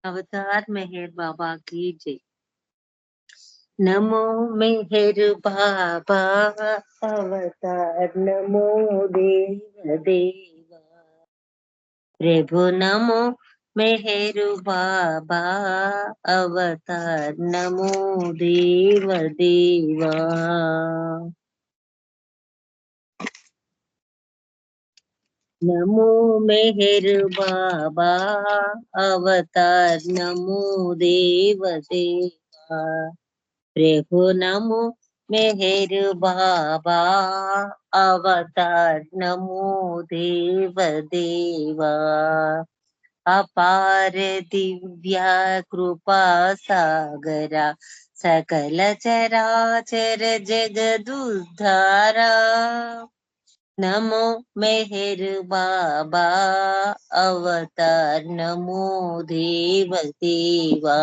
अवतार मेहर बाबा की जय। नमो मेहर बाबा अवतार, नमो देव देवा प्रभु, नमो मेहर बाबा अवतार, नमो देव देवा। नमो मेहर बाबा अवतार, नमो देव देवा प्रभु, नमो मेहर बाबा अवतार, नमो देव देवा। अपार दिव्या कृपा सागरा, सकल चराचर जगदुद्धारा नमो मेहर बाबा अवतार, नमो देव देवा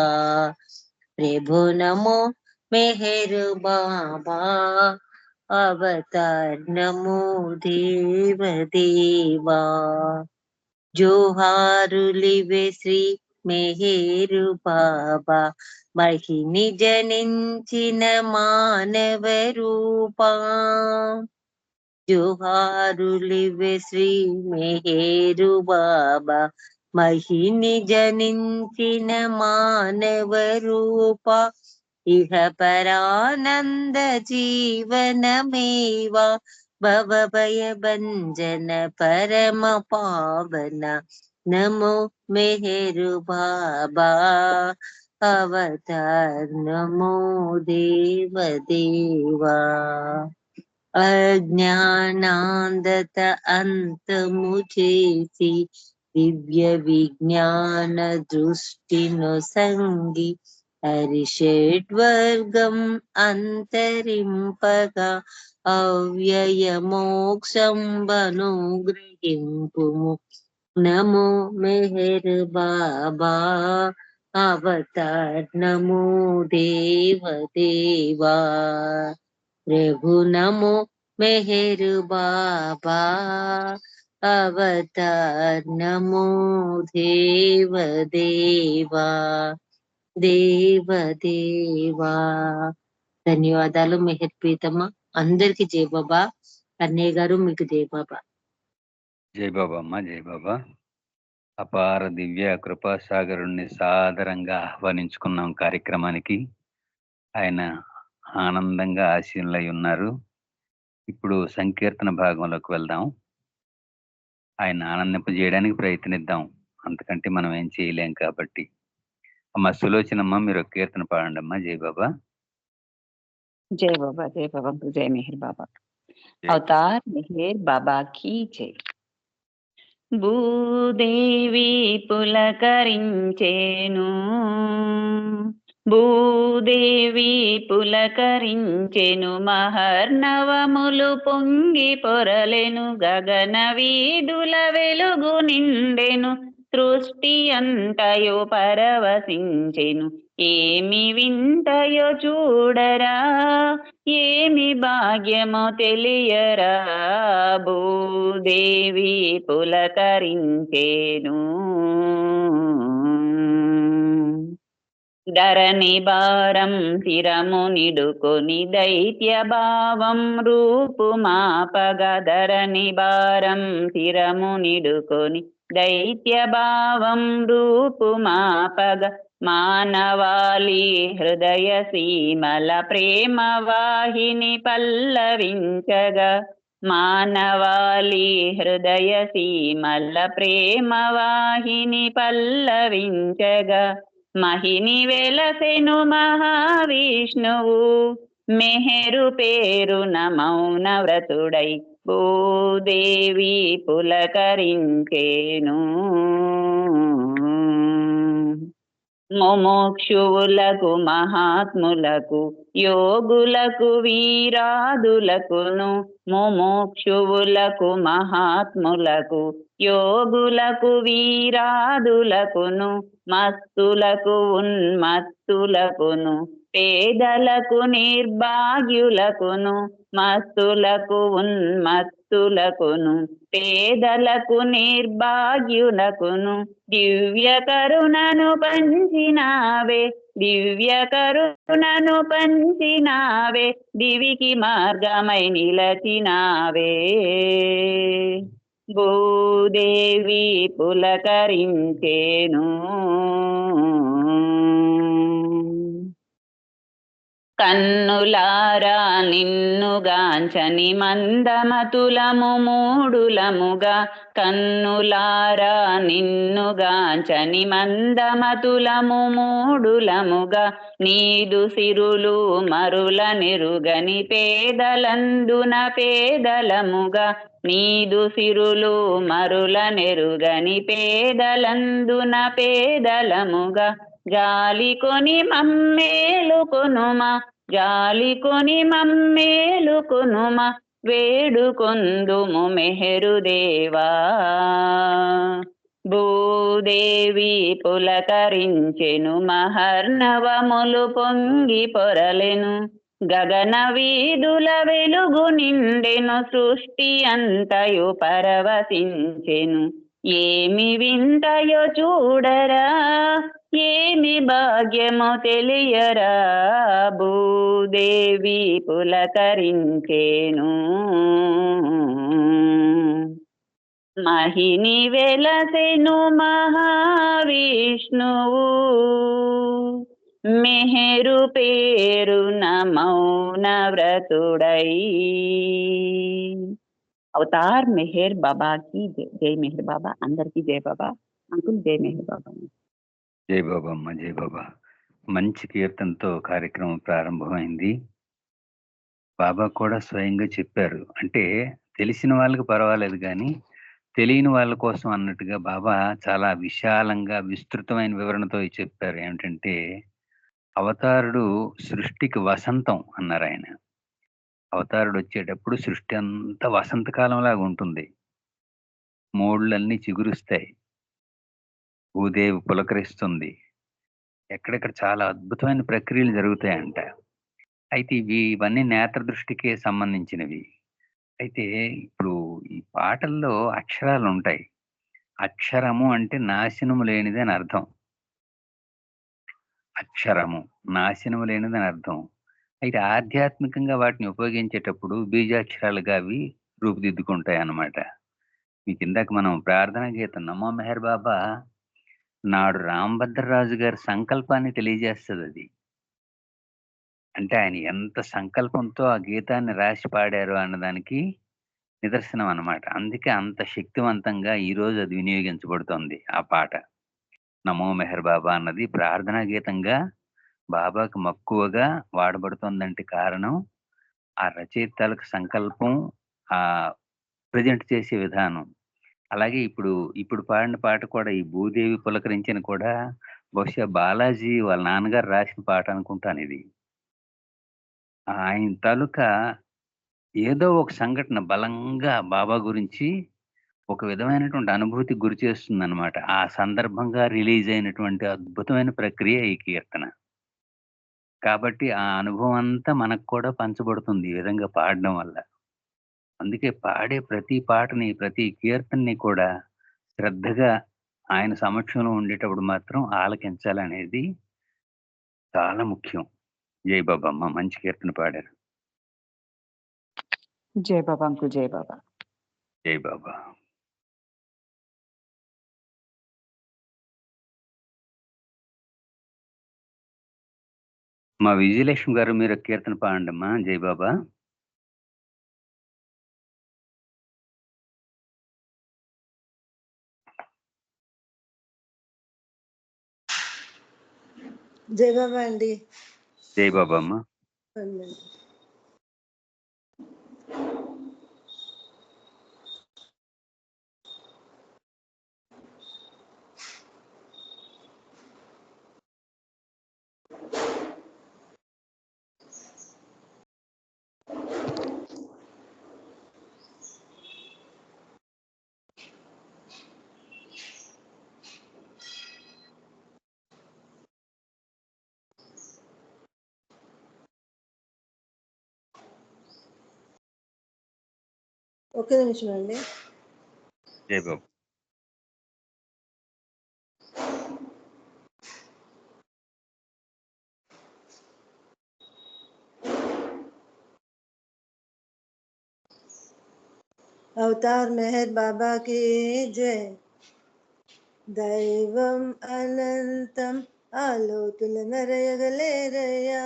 प्रभु, नमो मेहर बाबा अवतार, नमो देव देवा। जोहारुलिवे श्री मेहर बाबा, महिनि जनिंचिन मानव रूपा जोहारुलिवे श्री मेहरु बाबा, महिनि जनिंचिन मानव रूपा इह परानंद जीवनमेवा भव भय भंजन परम पावन। नमो मेहरु बाबा अवतार, नमो देव देवा। अज्ञानांदत अंत मुझेसी, दिव्य विज्ञान दृष्टि नो संगी हरिषड्वर्गम अंतरिंपगा अव्यय मोक्षं वनुग्रहिंपुमु। नमो मेहर बाबा अवतार, नमो देव देवा प्रभु, नमो मेहर बाबा अवतार, नमो देव देवा देव देवा। ధన్యవాదాలు మెహర్ ప్రీతమ్మ. అందరికి జై బాబా. అన్నయ్య గారు మీకు జై బాబా. జై బాబా అమ్మ, జై బాబా. అపార దివ్య కృపాసాగరుణ్ణి సాదరంగా ఆహ్వానించుకున్నాం కార్యక్రమానికి. ఆయన ఆనందంగా ఆశీనులై ఉన్నారు. ఇప్పుడు సంకీర్తన భాగంలోకి వెళ్దాం. ఆయన ఆనందింపజేయడానికి ప్రయత్నిద్దాం, అంతకంటే మనం ఏం చేయలేం కాబట్టి. అమ్మ సులోచనమ్మ, మీరు ఒక కీర్తన పాడండి అమ్మా. జై బాబా. जय बाबा, जय बाबा, जय मेहर बाबा। अवतार मेहर बाबा की जय। భూదేవి పులకరించేను, భూదేవి పులకరించెను, మహర్నవములు పొంగి పొరలెను, గగన వీధుల వెలుగు నిండెను, సృష్టి అంతయో పరవశించెను, ఏమి వింతయో చూడరా, ఏమి భాగ్యమో తెలియరా, భూదేవి పులకరించెను. ధరణి భారం శిరము నిడుకొని దైత్య భావం రూపు మాపగ, ధరణి భారం శిరము నిడుకొని దైత్య భావం రూపు మాపగ, మానవాళి హృదయ సీమల ప్రేమ వాహిని పల్లవించగా, మానవాళి హృదయ సీమల ప్రేమ వాహిని పల్లవించగా, మహిని వెలసెను మహావిష్ణువు, మెహరు పేరున మౌన వ్రతుడై, భూదేవి పులకరించెను. ముముక్షువులకు మహాత్ములకు యోగులకు వీరాదులకును, ముముక్షువులకు మహాత్ములకు యోగులకు వీరాదులకును, మస్తులకు ఉన్మత్తులకును పేదలకు నిర్భాగ్యులకును మస్తులకు ఉన్మత్తులకును పేదలకు నిర్భాగ్యులకును దివ్య కరుణను పంచినావే దివ్య కరుణను పంచినావే దివికి మార్గమై నిలచినావే భూదేవి పులకరించేను కన్నులారా నిన్నుగాంచని మందమతులము మూడులముగా కన్నులారా నిన్నుగాంచని మందమతులము మూడులముగా నీదు సిరులు మరుల నిరుగని పేదలందున పేదలముగా నీదు సిరులు మరుల నెరుగని పేదలందున పేదలముగా జాలికొని మమ్మేలుకొనుమా జాలికొని మమ్మేలుకొనుమా వేడుకొందుము మెహరుదేవా భూదేవి పులకరించెను మహర్నవములు పొంగి పొరలెను గగన వీధుల వెలుగు నిండెను సృష్టి అంతయు పరవశించెను ఏమి వింతయో చూడరా ఏమి భాగ్యమో తెలియరా భూదేవి పులకరించేను మహిని వెలసెను మహావిష్ణువు మెహరు పేరున మౌన వ్రతుడై అవతార్ మెహర్ బాబాకి జై మెహర్ బాబా అందరికి జై బాబా అంకుల్ జై మెహర్ బాబా జై బాబా అమ్మ జై బాబా మంచి కీర్తనతో కార్యక్రమం ప్రారంభమైంది. బాబా కూడా స్వయంగా చెప్పారు, అంటే తెలిసిన వాళ్ళకి పర్వాలేదు కానీ తెలియని వాళ్ళ కోసం అన్నట్టుగా బాబా చాలా విశాలంగా విస్తృతమైన వివరణతో చెప్పారు. ఏమిటంటే అవతారుడు సృష్టికి వసంతం అన్నారు ఆయన. అవతారుడు వచ్చేటప్పుడు సృష్టి అంతా వసంతకాలం లాగా ఉంటుంది, మోళ్ళన్నీ చిగురుస్తాయి, భూదేవి పులకరిస్తుంది, ఎక్కడెక్కడ చాలా అద్భుతమైన ప్రక్రియలు జరుగుతాయంట. అయితే ఇవన్నీ నేత్ర దృష్టికే సంబంధించినవి. అయితే ఇప్పుడు ఈ పాటల్లో అక్షరాలు ఉంటాయి. అక్షరము అంటే నాశనము లేనిది అని అర్థం. అక్షరము నాశనము లేనిది అని అర్థం. అయితే ఆధ్యాత్మికంగా వాటిని ఉపయోగించేటప్పుడు బీజాక్షరాలుగా అవి రూపుదిద్దుకుంటాయి అన్నమాట. మీకు ఇందాక మనం ప్రార్థనా గీతం నమో మెహర్ బాబా నాడు రామభద్రరాజు గారి సంకల్పాన్ని తెలియజేస్తుంది అది. అంటే ఆయన ఎంత సంకల్పంతో ఆ గీతాన్ని రాసి పాడారు అన్నదానికి నిదర్శనం అన్నమాట. అందుకే అంత శక్తివంతంగా ఈరోజు అది వినియోగించబడుతోంది. ఆ పాట నమో మెహర్ బాబా అన్నది ప్రార్థనా గీతంగా బాబాకు మక్కువగా వాడబడుతోందంటే కారణం ఆ రచయితలకు సంకల్పం, ఆ ప్రజెంట్ చేసే విధానం. అలాగే ఇప్పుడు పాడిన పాట కూడా ఈ భూదేవి పులకరించిన కూడా బహుశా బాలాజీ వాళ్ళ నాన్నగారు రాసిన పాట అనుకుంటాను ఇది. ఆయన తాలూకా ఏదో ఒక సంఘటన బలంగా బాబా గురించి ఒక విధమైనటువంటి అనుభూతికి గురి చేస్తుందన్నమాట. ఆ సందర్భంగా రిలీజ్ అయినటువంటి అద్భుతమైన ప్రక్రియ ఈ కీర్తన. కాబట్టి ఆ అనుభవం అంతా మనకు కూడా పంచబడుతుంది ఈ విధంగా పాడడం వల్ల. అందుకే పాడే ప్రతి పాటని, ప్రతి కీర్తనని కూడా శ్రద్ధగా ఆయన సమక్షంలో ఉండేటప్పుడు మాత్రం ఆలకించాలనేది చాలా ముఖ్యం. జై బాబా అమ్మ మంచి కీర్తన పాడారు. జై బాబా అంకుల్ జై బాబా జై బాబా. మా విజయలక్ష్మి గారు మీరు కీర్తన పాడండి అమ్మా. జై బాబా. జై బాబా అండి. జై బాబా అమ్మ. ఒక్క నిమిషం అండి. జై బాబా. అవతార్ మెహర్ బాబా की जय. దైవం అనంతం ఆలోతుల నరయగలేరయ్యా.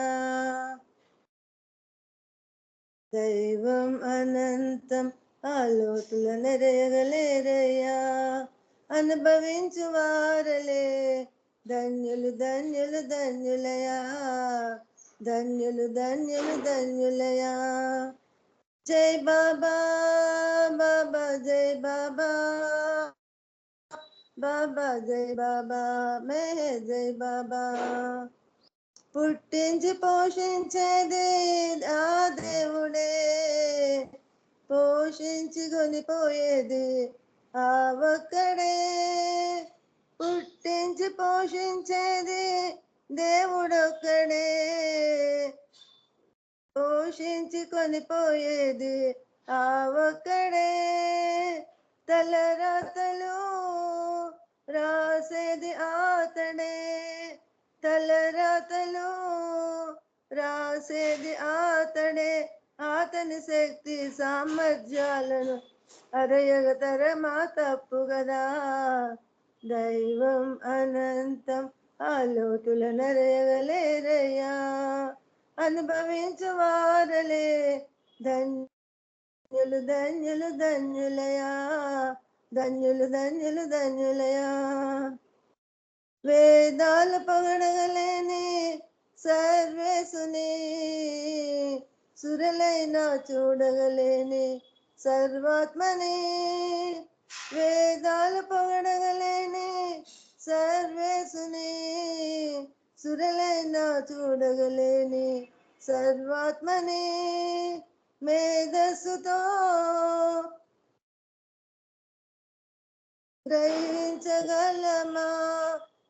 దైవం అనంతం ఆలోతుల నరయగలేరయ్యా. అనుభవించు వారలే ధన్యులు ధన్యులు ధన్యులయా. ధన్యులు ధన్యులు ధన్యులయా. జై బాబా బాబా జై బాబా. బాబా జై బాబా మెహర్ జై బాబా. పుట్టించి పోషించేది ఆ దేవుడే. పోషించి కొనిపోయేది ఆ ఒక్కడే. పుట్టించి పోషించేది దేవుడొక్కడే. పోషించి కొనిపోయేది ఆ ఒక్కడే. తలరాతలు రాసేది ఆతడే. తలరాతలు రాసేది ఆతడే. ఆతని శక్తి సామర్థ్యాలను అరయగతరమా తప్పు గదా. దైవం అనంతం ఆలోతుల నరయగలేరయ్యా. అనుభవించు వారలే ధన్యులు ధన్యులు ధన్యులయా. ధన్యులు ధన్యులు ధన్యులయా. వేదాలు పొగడగలేని సర్వేసుని. సురలైనా చూడగలేని సర్వాత్మని. వేదాలు పొగడగలేని సర్వేసుని. సురలైనా చూడగలేని సర్వాత్మని. మేధస్సుతో గ్రహించగలమా.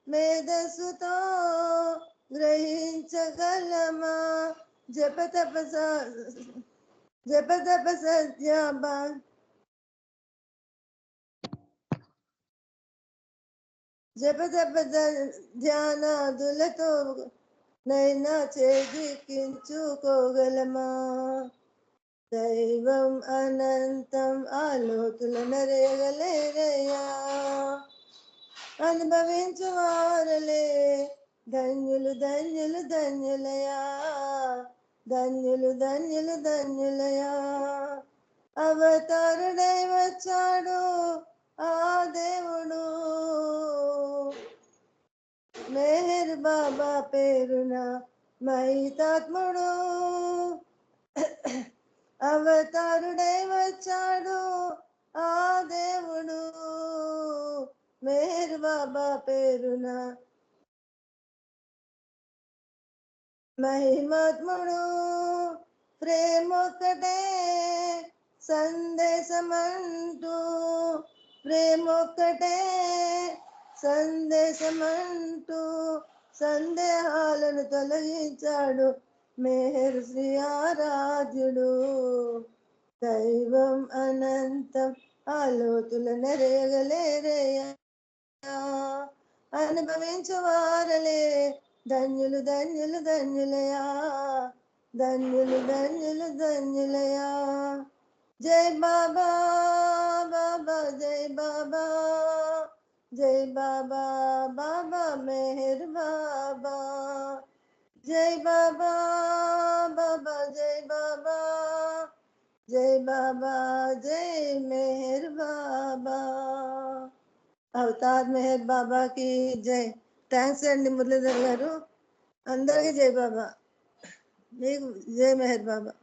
మేధస్సుతో గ్రహించగలమా. జపతప సత్యాబా. జపతప ధ్యానాదులతో నైనా చేజిక్కించుకోగలమా. దైవం అనంతం ఆలోతుల నరయగలేరయ్యా. అనుభవించు వారలే ధన్యులు ధన్యులు ధన్యులయా. ధన్యులు ధన్యులు ధన్యులయా. అవతారుడై వచ్చాడు ఆ దేవుడు. మెహర్ బాబా పేరున మహితాత్ముడు. అవతారుడై వచ్చాడు ఆ దేవుడు. మెహర్ బాబా పేరున మహిమాత్ముడు. ప్రేమొక్కటే సందేశమంటూ. ప్రేమొక్కటే సందేశమంటూ సందేహాలను తొలగించాడు మెహర్ శ్రీ ఆరాధ్యుడు. దైవం అనంతం ఆలోతుల నరయగలేరయ్యా. అనుభవించు వారలే ధన్యులు ధన్యులు ధన్యులయా. ధన్యులు ధన్యులు ధన్యులయా. జై బాబా బాబా జై బాబా. జై బాబా బాబా మెహర్ బాబా. జై బాబా బాబా జై బాబా. జై బాబా జై మెహర్ బాబా. అవతార్ మెహర్ బాబాకి జై. థ్యాంక్స్ అండి మురళీధర్ గారు. అందరికీ జై బాబా. మీకు జై మెహర్ బాబా.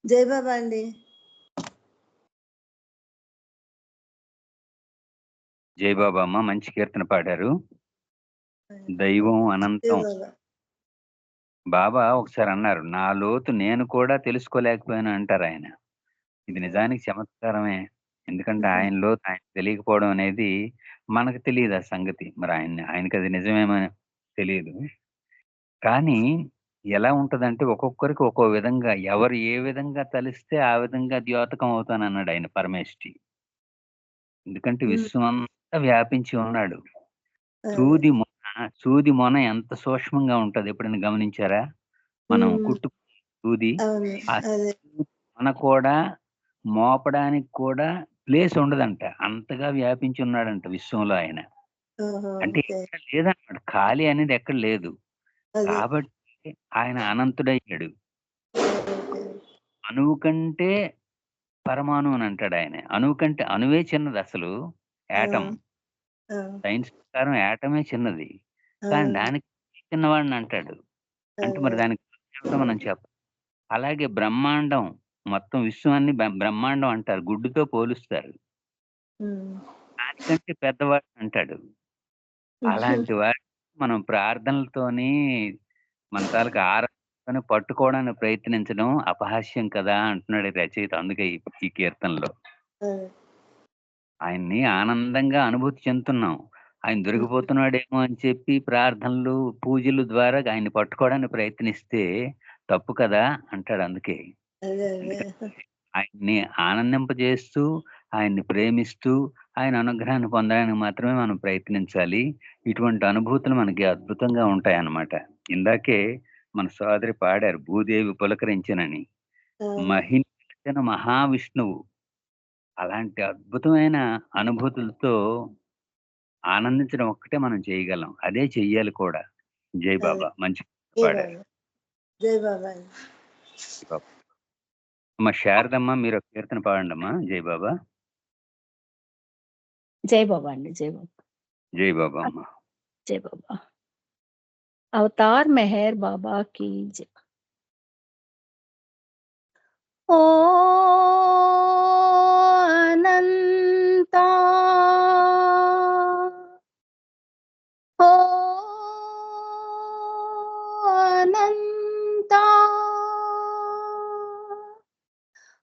జై బాబా అండి. జై బాబా అమ్మ, మంచి కీర్తన పాడారు. దైవం అనంతం. బాబా ఒకసారి అన్నారు, నా లోతు నేను కూడా తెలుసుకోలేకపోయాను అంటారు ఆయన. ఇది నిజానికి చమత్కారమే. ఎందుకంటే ఆయనలో ఆయన తెలియకపోవడం అనేది మనకు తెలియదు ఆ సంగతి. మరి ఆయనకి అది నిజమేమో తెలియదు. కానీ ఎలా ఉంటదంటే ఒక్కొక్కరికి ఒక్కో విధంగా ఎవరు ఏ విధంగా తలిస్తే ఆ విధంగా ద్యోతకం అవుతానన్నాడు ఆయన పరమేష్ఠి. ఎందుకంటే విశ్వమంతా వ్యాపించి ఉన్నాడు. అదే సూది మొన ఎంత సూక్ష్మంగా ఉంటది ఎప్పుడైనా గమనించారా? మనం కుట్టు సూది అవును ఆ అదే సూది మొన కూడా మోపడానికి కూడా ప్లేస్ ఉండదంట. అంతగా వ్యాపించి ఉన్నాడంట విశ్వంలో ఆయన. ఓహో అంటే ఓకే ఎక్కడ లేదన్నమాట. ఖాళీ అనేది ఎక్కడ లేదు. అదే కాబట్టి ఆయన అనంతుడయ్యాడు. ఓకే అణువు కంటే పరమాణువు అని అంటాడాయన. అణువు కంటే అణువే చిన్నదసలు. ఆ, యాటమ్. ఆ, సైన్స్ ప్రకారం యాటమే చిన్నది. ఆ, కానీ దానికి చిన్నవాడిని అంటాడు. అంటే మరి అదే దానికి ఏమిటో మనం చెప్పం. అలాగే బ్రహ్మాండం మొత్తం విశ్వాన్ని బ్రహ్మాండం అంటారు. గుడ్డుతో పోలుస్తారు. ఉమ్. దానికంటే పెద్దవాడిని అంటాడు. అలాంటి వాడిని మనం ప్రార్థనలతోని మన తాలూకు ఆరాధనతోని పట్టుకోవడానికి ప్రయత్నించడం అపహాస్యం కదా అంటున్నాడు ఈ రచయిత. అందుకే ఈ కీర్తనలో. అదే ఆయన్ని ఆనందంగా అనుభూతి చెందుతున్నాం. ఆయన దొరికిపోతున్నాడేమో అని చెప్పి ప్రార్థనలు, పూజలు ద్వారా ఆయన్ని పట్టుకోవడానికి ప్రయత్నిస్తే తప్పు కదా అంటాడు అందుకే. అదే ఎందుకంటే ఆయన్ని ఆనందింపజేస్తూ, ఆయన్ని ప్రేమిస్తూ, ఆయన అనుగ్రహాన్ని పొందడానికి మాత్రమే మనం ప్రయత్నించాలి. ఇటువంటి అనుభూతులు మనకి అద్భుతంగా ఉంటాయన్నమాట. ఇందాకే మన సోదరి పాడారు 'భూదేవి పులకరించెనని.' అవును మహించిన మహావిష్ణువు. అలాంటి అద్భుతమైన అనుభూతులతో ఆనందించడం ఒక్కటే మనం చేయగలం. అదే చెయ్యాలి కూడా. జై అదే బాబా. మంచి జై పాడారు. బాబా జై బాబా జై బాబా. అమ్మ శారదమ్మ మీరు ఒక కీర్తన పాడండమ్మా. జై బాబా. జై బాబా అండి. జై బాబా. జై బాబా అమ్మ. జై బాబా. అవతార్ మెహర్ బాబా की जय. ओ अनंता ओ अनंता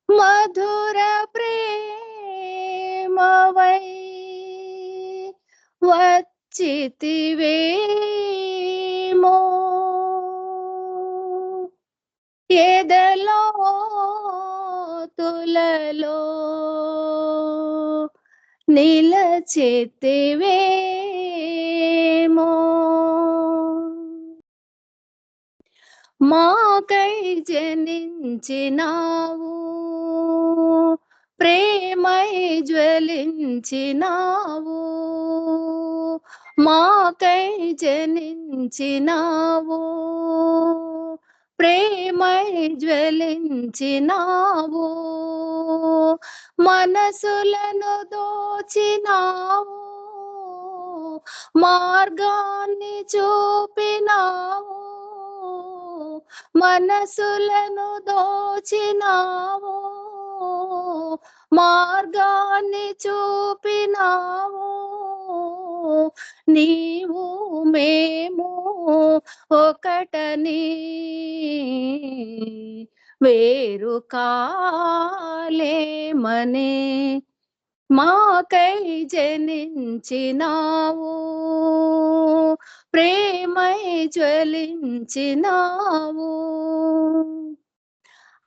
मधुर प्रेम वै వచ్చితివేమో ఎదలో తులలో నిలచితివేమో మాకై జనించినావు ప్రేమై జ్వలించినావు మాకై జనించినావు ప్రేమై జ్వలించినావు మనసులను దోచినావు మార్గాన్ని చూపినావు మనసులను దోచినావు మార్గాన్ని చూపినావు నీవు మేము ఒకటని వేరు కాలేమని మాకై జనించినావు ప్రేమై జ్వలించినావు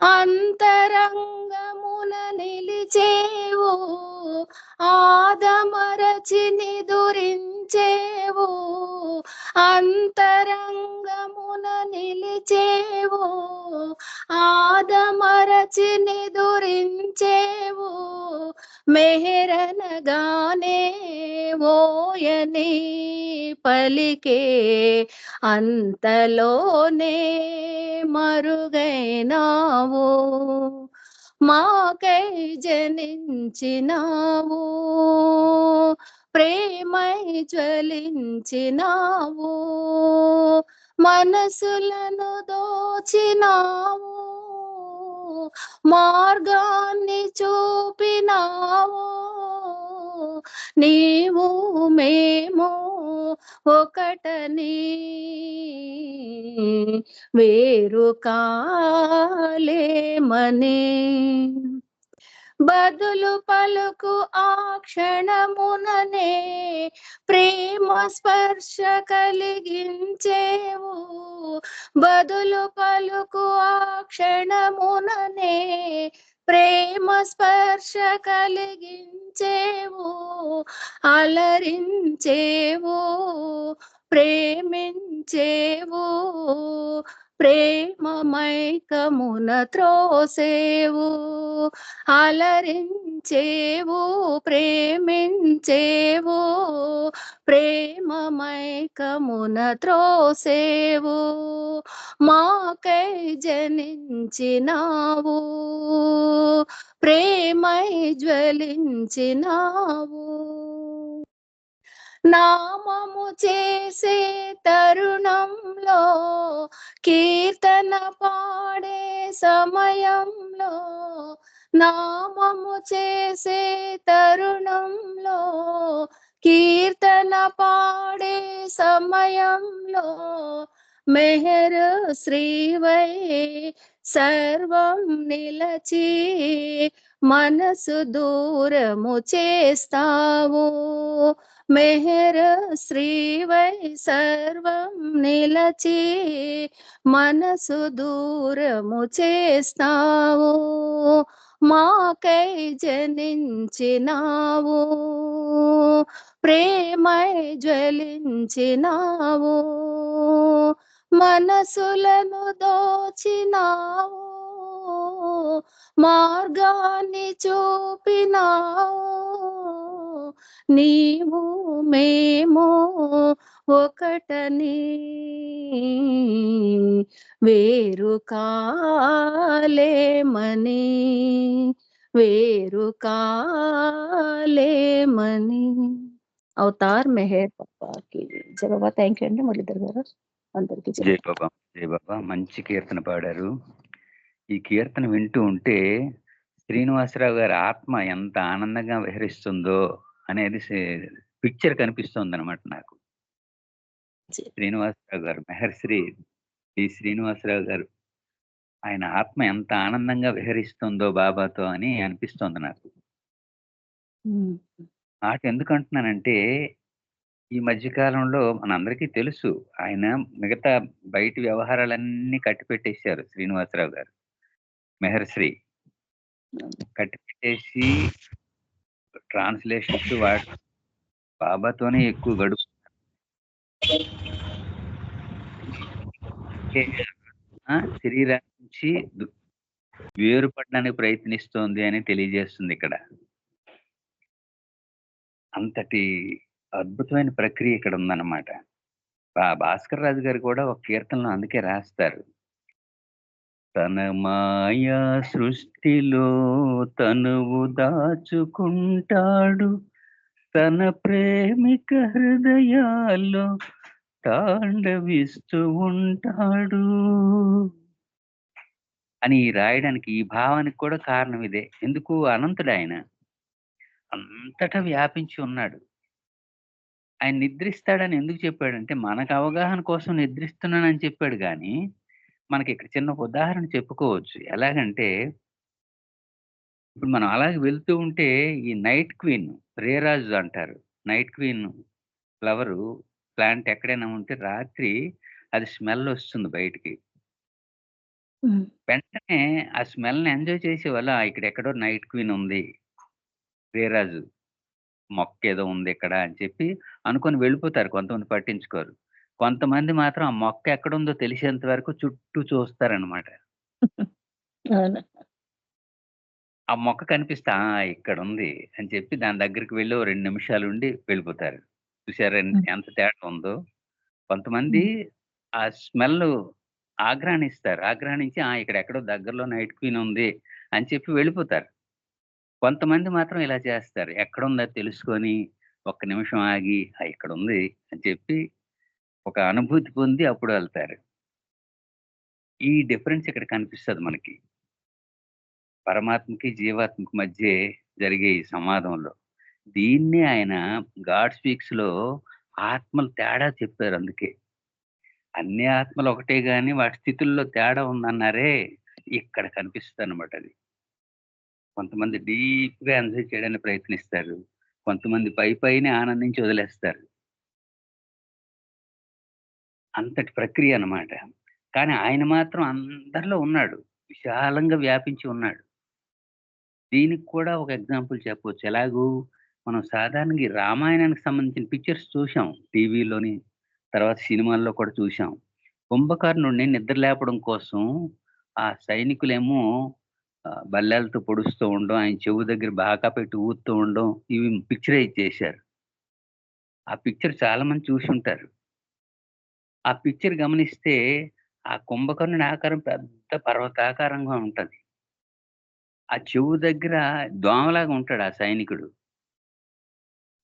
అంతరంగమున నిలిచేవు ఆదమరచి నిదురించేవు అంతరంగమున నిలిచేవు ఆదమరచి నిదురించేవు మెహరనగానే ఓయని పలికే అంతలోనే మరుగైనావు మాకై జనించినావు ప్రేమై జ్వలించినావు మనసులను దోచినావు మార్గాన్ని చూపినావు నీవు మేము ఒకటని వేరు కాలేమని బదులు పలుకు ఆ క్షణముననే ప్రేమ స్పర్శ కలిగించేవు. బదులు పలుకు ఆ క్షణముననే ప్రేమ స్పర్శ కలిగించేవు. అలరించేవు, ప్రేమించేవు, ప్రేమ మైకమున త్రోసేవు. అలరించేవు, ప్రేమించేవు, ప్రేమ మైకమున త్రోసేవు. మాకై జనించినావు, ప్రేమై జ్వలించినావు. నామము చేసే తరుణంలో, కీర్తన పాడే సమయంలో, నామము చేసే తరుణంలో, కీర్తన పాడే సమయంలో, మెహర్ శ్రీవై సర్వం నిలచి మనసు దూరము చేస్తావు. మెహర్ శ్రీవై సర్వం నిలచి మనసు దూరము చేస్తావు. మాకై జనించినావు, ప్రేమై జ్వలించినావు. మనసులను దోచినావు, మార్గాన్ని చూపినావు. నీవు మేము ఒకటని వేరు కాలేమని, వేరు కాలేమని. అవతార్ మెహర్ బాబాకి జై బాబా. థ్యాంక్ యూ అండి మురళీధర్ గారు. అందరికీ జై బాబా, జై బాబా. మంచి కీర్తన పాడారు. ఈ కీర్తన వింటూ ఉంటే శ్రీనివాసరావు గారి ఆత్మ ఎంత ఆనందంగా విహరిస్తుందో అనేది పిక్చర్ కనిపిస్తుంది అనమాట నాకు. శ్రీనివాసరావు గారు, మెహర్శ్రీ శ్రీ శ్రీనివాసరావు గారు, ఆయన ఆత్మ ఎంత ఆనందంగా విహరిస్తుందో బాబాతో అని అనిపిస్తోంది నాకు. మాట ఎందుకంటున్నానంటే ఈ మధ్యకాలంలో మనందరికీ తెలుసు ఆయన మిగతా బయటి వ్యవహారాలన్నీ కట్టిపెట్టేశారు శ్రీనివాసరావు గారు. మెహర్శ్రీ కట్టిపెట్టేసి ట్రాన్స్లేషన్స్ వాడు బాబాతోనే ఎక్కువ గడుపు. శరీరం నుంచి వేరుపడడానికి ప్రయత్నిస్తోంది అని తెలియజేస్తుంది ఇక్కడ. అంతటి అద్భుతమైన ప్రక్రియ ఇక్కడ ఉందన్నమాట. భాస్కర్ రాజు గారు కూడా ఒక కీర్తనలో అందుకే రాస్తారు, తన మాయా సృష్టిలో తనువు దాచుకుంటాడు, తన ప్రేమిక హృదయాల్లో తాండవిస్తూ ఉంటాడు అని రాయడానికి, ఈ భావానికి కూడా కారణం ఇదే. ఎందుకు? అనంతుడు ఆయన, అంతటా వ్యాపించి ఉన్నాడు. ఆయన నిద్రిస్తాడని ఎందుకు చెప్పాడంటే మనకు అవగాహన కోసం నిద్రిస్తున్నానని చెప్పాడు. కానీ మనకి ఇక్కడ చిన్న ఉదాహరణ చెప్పుకోవచ్చు. ఎలాగంటే ఇప్పుడు మనం అలాగే వెళ్తూ ఉంటే ఈ నైట్ క్వీన్, రేరాజు అంటారు, నైట్ క్వీన్ ఫ్లవరు ప్లాంట్ ఎక్కడైనా ఉంటే రాత్రి అది స్మెల్ వస్తుంది బయటికి. వెంటనే ఆ స్మెల్ని ఎంజాయ్ చేసే వల్ల ఇక్కడ ఎక్కడో నైట్ క్వీన్ ఉంది, రేరాజు మొక్క ఏదో ఉంది ఇక్కడ అని చెప్పి అనుకొని వెళ్ళిపోతారు. కొంతమంది పట్టించుకోరు. కొంతమంది మాత్రం ఆ మొక్క ఎక్కడుందో తెలిసేంత వరకు చుట్టూ చూస్తారనమాట. ఆ మొక్క కనిపిస్తే ఇక్కడ ఉంది అని చెప్పి దాని దగ్గరికి వెళ్ళి 2 నిమిషాలు ఉండి వెళ్ళిపోతారు. చూసారా ఎంత తేడా ఉందో. కొంతమంది ఆ స్మెల్ ఆఘ్రాణిస్తారు. ఆఘ్రాణించి ఇక్కడ ఎక్కడో దగ్గరలో నైట్ క్వీన్ ఉంది అని చెప్పి వెళ్ళిపోతారు. కొంతమంది మాత్రం ఇలా చేస్తారు. ఎక్కడుందో తెలుసుకొని ఒక్క నిమిషం ఆగి ఇక్కడ ఉంది అని చెప్పి ఒక అనుభూతి పొంది అప్పుడు వెళ్తారు. ఈ డిఫరెన్స్ ఇక్కడ కనిపిస్తది మనకి. పరమాత్మకి జీవాత్మకి మధ్య జరిగే ఈ సంవాదంలో. దీన్నే ఆయన గాడ్ స్పీక్స్‌లో ఆత్మలు తేడా చెప్పారు అందుకే. అన్ని ఆత్మలు ఒకటే గాని వాటి స్థితుల్లో తేడా ఉందన్నారే, ఇక్కడ కనిపిస్తదనమాట అది. కొంతమంది డీప్ గా ఎంజాయ్ చేయడానికి ప్రయత్నిస్తారు, కొంతమంది పైనే ఆనందించి వదిలేస్తారు. అంతటి ప్రక్రియ అన్నమాట. కానీ ఆయన మాత్రం అందరిలో ఉన్నాడు. విశాలంగా వ్యాపించి ఉన్నాడు. దీనికి కూడా ఒక ఎగ్జాంపుల్ చెప్పొచ్చు. ఎలాగూ మనం సాధారణంగా ఈ రామాయణానికి సంబంధించిన పిక్చర్స్ చూసాం టీవీలోని, తర్వాత సినిమాల్లో కూడా చూసాం. కుంభకర్ణుడిని నిద్ర లేపడం కోసం ఆ సైనికులేమో బల్లేలతో పొడుస్తూ ఉండడం, ఆయన చెవు దగ్గర బాకా పెట్టి ఊదుతూ ఉండడం, ఇవి పిక్చరైజ్ చేశారు. ఆ పిక్చర్ చాలా మంది చూసుంటారు. ఆ పిక్చర్ గమనిస్తే ఆ కుంభకర్ణుని ఆకారం పెద్ద పర్వతాకారంగా ఉంటది. ఆ చెవు దగ్గర దోమలాగా ఉంటాడు ఆ సైనికుడు.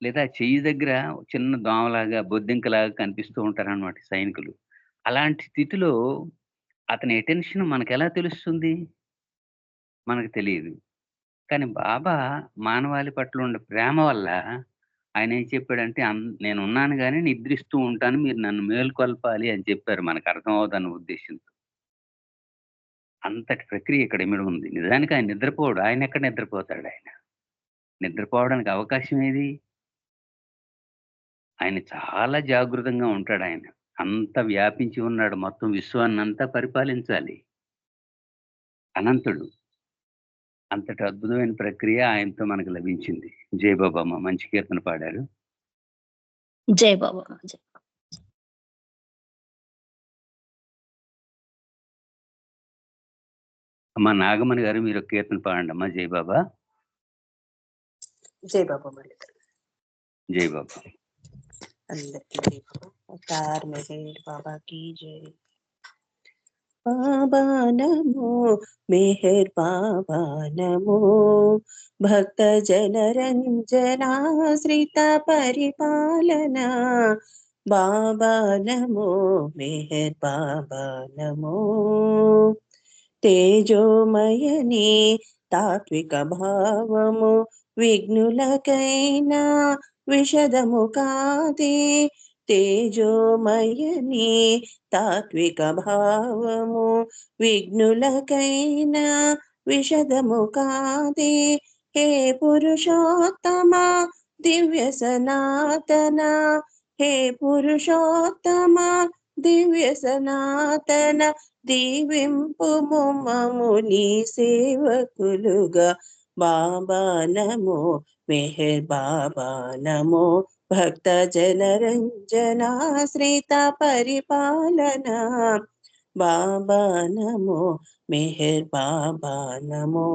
లేదా చెయ్యి దగ్గర చిన్న దోమలాగా, బొద్దింకలాగా కనిపిస్తూ ఉంటారనమాట సైనికులు. అలాంటి స్థితిలో అతని అటెన్షన్ మనకెలా తెలుస్తుంది? మనకు తెలీదు. కానీ బాబా మానవాళి పట్ల ఉండే ప్రేమ వల్ల ఆయనేం చెప్పాడంటే, నేనున్నాను గానీ నిద్రిస్తూ ఉంటాను. మీరు నన్ను మేలుకొల్పాలి అని చెప్పారు. మనకర్థం అవ్వదన్న ఉద్దేశ్యంతో. అంతటి ప్రక్రియ ఇక్కడ ఇమిడి ఉంది. నిజానికి ఆయన నిద్రపోడు. ఆయనెక్కడ నిద్రపోతాడాయన? నిద్రపోవడానికి అవకాశం ఏది? ఆయన చాలా జాగృతంగా ఉంటాడాయన. అంత వ్యాపించి ఉన్నాడు. మొత్తం విశ్వాన్నంతా పరిపాలించాలి. అనంతుడు. అంతటి అద్భుతమైన ప్రక్రియ ఆయనతో మనకు లభించింది. జై బాబమ్మ మంచి కీర్తన పాడారు. జై బాబా. జై. అమ్మ నాగమణి గారు మీరు ఒక కీర్తన పాడండి అమ్మా. జై బాబా. జై బాబా. మళ్ళీ జై బాబా. అందరికీ జై బాబా. అవతార్ మెహర్ బాబా की जय. बाबा नमो मेहर बाबा नमो भक्त जन रंजनाश्रित परिपालना बाबा नमो मेहर बाबा नमो తేజోమయని తాత్విక భావము విఘ్నులకైనా విషదము కాదే తేజోమయని తాత్విక భావము విఘ్నులకైనా విషదము కాదే హే పురుషోత్తమ దివ్య సనాతన హే పురుషోత్తమ దివ్య సనాతన దీవింపు మమ్ము నీ సేవకులుగా బాబా నమో మెహర్ బాబా నమో భక్త జనరంజనాశ్రిత పరిపాలన బాబా నమో మెహర్ బాబా నమో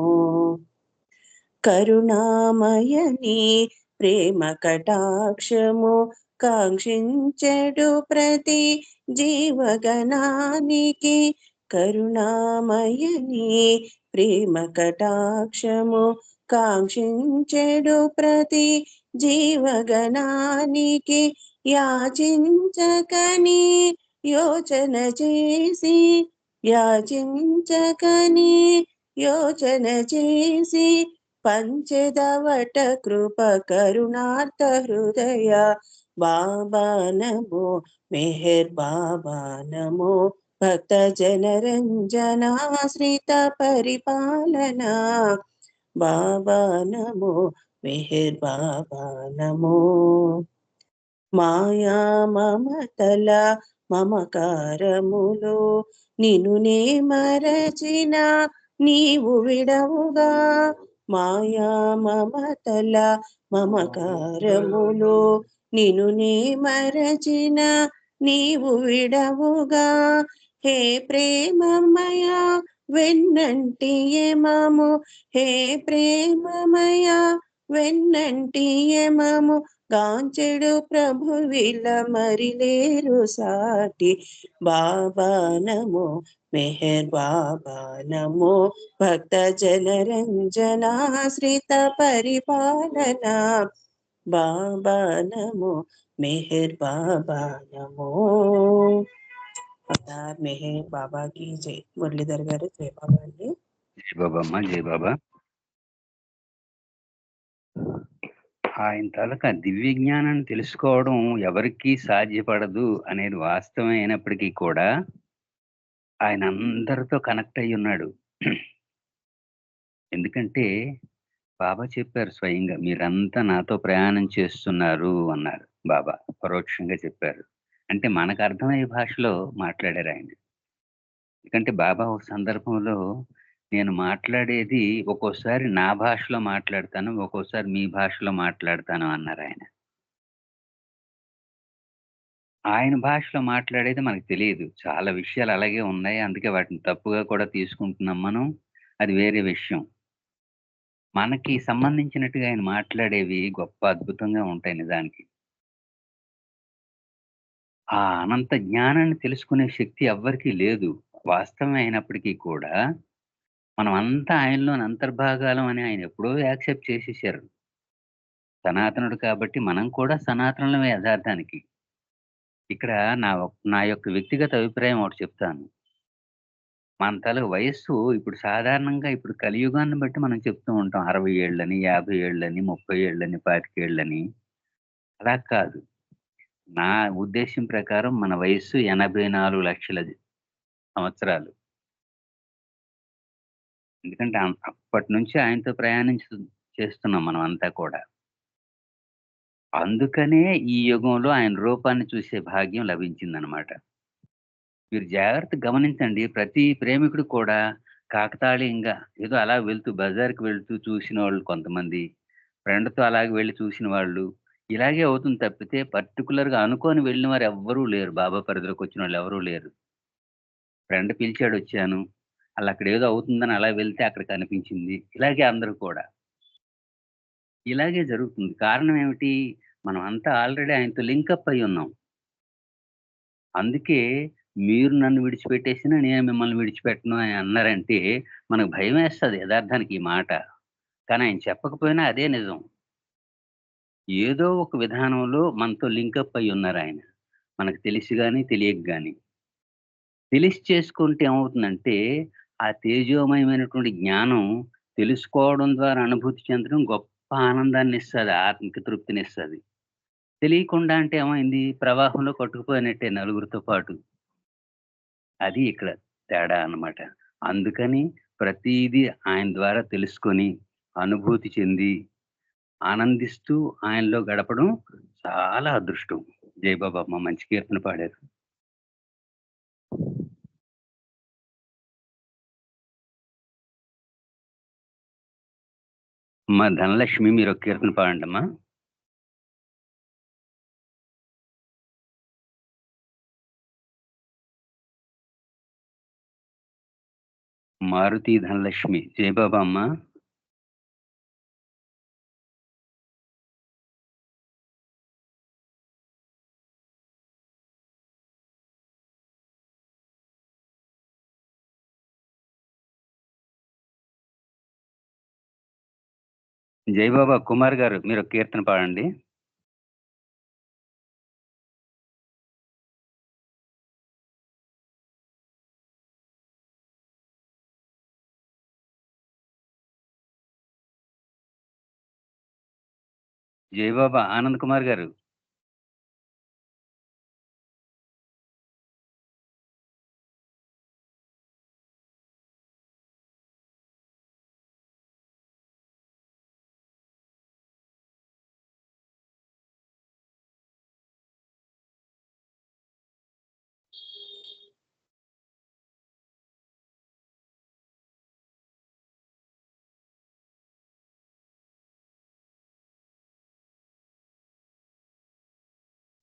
కరుణామయని ప్రేమ కటాక్షము కాంక్షించెడు ప్రతి జీవగణానికి కరుణామయని ప్రేమ కటాక్షము కాంక్షించెడు ప్రతి జీవగణానికి యాచించకని యోచన చేసి యాచించకని యోచన చేసి పంచదవట కృప కరుణార్థ హృదయ బాబా నమో మెహర్ బాబా నమో భక్త జనరంజనాశ్రిత పరిపాలన బాబా నమో మెహర్ బాబా నమో మాయా మమతల మమకారములో నిన్నునే మరచిన నీవు విడవుగా మాయా మమతల మమకారములో నిన్నునే మరచిన నీవు విడవుగా హే ప్రేమమయ వెన్నంటి యమము హే ప్రేమమయ వెన్నంటి యమము గాంచెడు ప్రభువిల మరిలేరు సాటి బాబా నమో మెహర్ బాబా నమో భక్త జనరంజనాశ్రిత పరిపాలన బాబా నమో మెహర్ బాబా నమో అవతార్ మెహర్ బాబా की జై. మురళీధర్ గారు జై బాబా అండి. జై బాబా అమ్మ. జై బాబా. ఆయన తాలూకా దివ్య జ్ఞానాన్ని తెలుసుకోవడం ఎవరికీ సాధ్యపడదు అనేది వాస్తవం అయినప్పటికీ కూడా ఆయన అందరితో కనెక్ట్ అయి ఉన్నాడు. ఎందుకంటే బాబా చెప్పారు స్వయంగా, మీరంతా నాతో ప్రయాణం చేస్తున్నారు అన్నారు బాబా. పరోక్షంగా చెప్పారు. అంటే మనకు అర్థమయ్యే భాషలో మాట్లాడారు ఆయన. ఎందుకంటే బాబా ఒక సందర్భంలో, నేను మాట్లాడేది ఒక్కోసారి నా భాషలో మాట్లాడతాను, ఒక్కోసారి మీ భాషలో మాట్లాడతాను అన్నారు ఆయన. ఆయన భాషలో మాట్లాడేది మనకు తెలియదు. చాలా విషయాలు అలాగే ఉన్నాయి. అందుకే వాటిని తప్పుగా కూడా తీసుకుంటున్నాం మనం. అది వేరే విషయం. మనకి సంబంధించినట్టుగా ఆయన మాట్లాడేవి గొప్ప అద్భుతంగా ఉంటాయి నిజానికి. ఆ అనంత జ్ఞానాన్ని తెలుసుకునే శక్తి ఎవ్వరికీ లేదు. వాస్తవమే అయినప్పటికీ కూడా, మనం అంతా ఆయనలోని అంతర్భాగాలం అని ఆయన ఎప్పుడో యాక్సెప్ట్ చేసేసారు. సనాతనుడు కాబట్టి మనం కూడా సనాతనులమే యథార్థానికి. ఇక్కడ నా యొక్క వ్యక్తిగత అభిప్రాయం ఒకటి చెప్తాను. మన తాలూకు వయస్సు ఇప్పుడు సాధారణంగా ఇప్పుడు కలియుగాన్ని బట్టి మనం చెప్తూ ఉంటాం. 60 ఏళ్ళని, 50 ఏళ్ళని, 30 ఏళ్ళని, 25 ఏళ్ళని. అలా కాదు. నా ఉద్దేశ్యం ప్రకారం మన వయస్సు 84 లక్షల సంవత్సరాలు. ఎందుకంటే అప్పటినుంచి ఆయనతో చేస్తున్నాం మనం అంతా కూడా. అందుకనే ఈ యుగంలో ఆయన రూపాన్ని చూసే భాగ్యం లభించిందనమాట. మీరు జాగ్రత్తగా గమనించండి. ప్రతి ప్రేమికుడు కూడా కాకతాళీయంగా ఏదో అలా వెళ్తూ బజార్‌కి వెళ్తూ చూసినోళ్ళు కొంతమంది, ఫ్రెండ్‌తో అలాగే వెళ్లి చూసిన వాళ్ళు, ఇలాగే అవుతుంది తప్పితే పర్టిక్యులర్‌గా అనుకోని వెళ్ళిన వారు ఎవ్వరూ లేరు. బాబా పరిధిలోకొచ్చినోళ్ళు ఎవరూ లేరు. ఫ్రెండ్ పిలిచాడొచ్చాను. అక్కడేదో అవుతుందని అలా వెళ్తే అక్కడ కనిపించింది. ఇలాగే అందరూ కూడా. ఇలాగే జరుగుతుంది. కారణం ఏమిటి? మనం అంతా ఆల్రెడీ ఆయనతో లింకప్ అయ్యున్నాం. అందుకే మీరు నన్ను విడిచిపెట్టేసినా నేను మిమ్మల్ని విడిచిపెట్టను అని అన్నారంటే, మనకు భయమేస్తది యదార్థానికి ఈ మాట. కానీ ఆయన చెప్పకపోయినా అదే నిజం. ఏదో ఒక విధానంలో మనతో లింకప్ అయ్యున్నారాయన. మనకు తెలిసి గాని, తెలియక గాని. తెలిసి చేసుకుంటే ఏమవుతుందంటే, ఆ తేజోమయమైనటువంటి జ్ఞానం తెలుసుకోవడం ద్వారా అనుభూతి చెందడం గొప్ప ఆనందాన్నిస్తది. ఆత్మిక తృప్తినిస్తది. తెలియకుండా అంటే ఏమైంది? ప్రవాహంలో కొట్టుకుపోయినట్టే నలుగురితో పాటు. అది ఇక్కడ తేడా అన్నమాట. అందుకని ప్రతీదీ ఆయన ద్వారా తెలుసుకొని, అనుభూతి చెంది, ఆనందిస్తూ ఆయనలో గడపడం చాలా అదృష్టం. జై బాబా! అమ్మ మంచి కీర్తన పాడారు. అమ్మ ధనలక్ష్మి మీరొక కీర్తన పాడండమ్మా. మారుతి ధనలక్ష్మి. జై బాబా అమ్మ. జై బాబా కుమార్ గారు మీరొక కీర్తన పాడండి. జై బాబా ఆనంద్ కుమార్ గారు.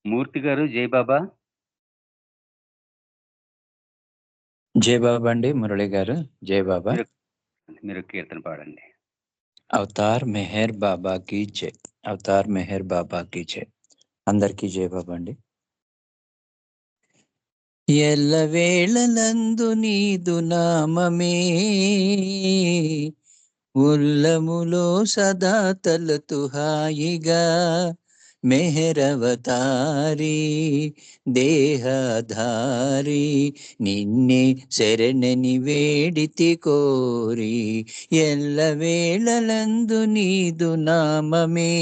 మూర్తి గారు జై బాబా. జై బాబా అండి మురళి గారు. జై బాబా. మీరు కీర్తన పాడండి. అవతార్ మెహర్ బాబా की జై. అవతార్ మెహర్ బాబా की జై. అందరికీ జై బాబా అండి. ఎల్లవేళలందు నీదు నామమే ఉల్లములో సదా తలతు హాయిగా మెహరవతారి దేహధారి నిన్నే శరణని వేడితి కోరి ఎల్లవేళలందు నీదు నామమే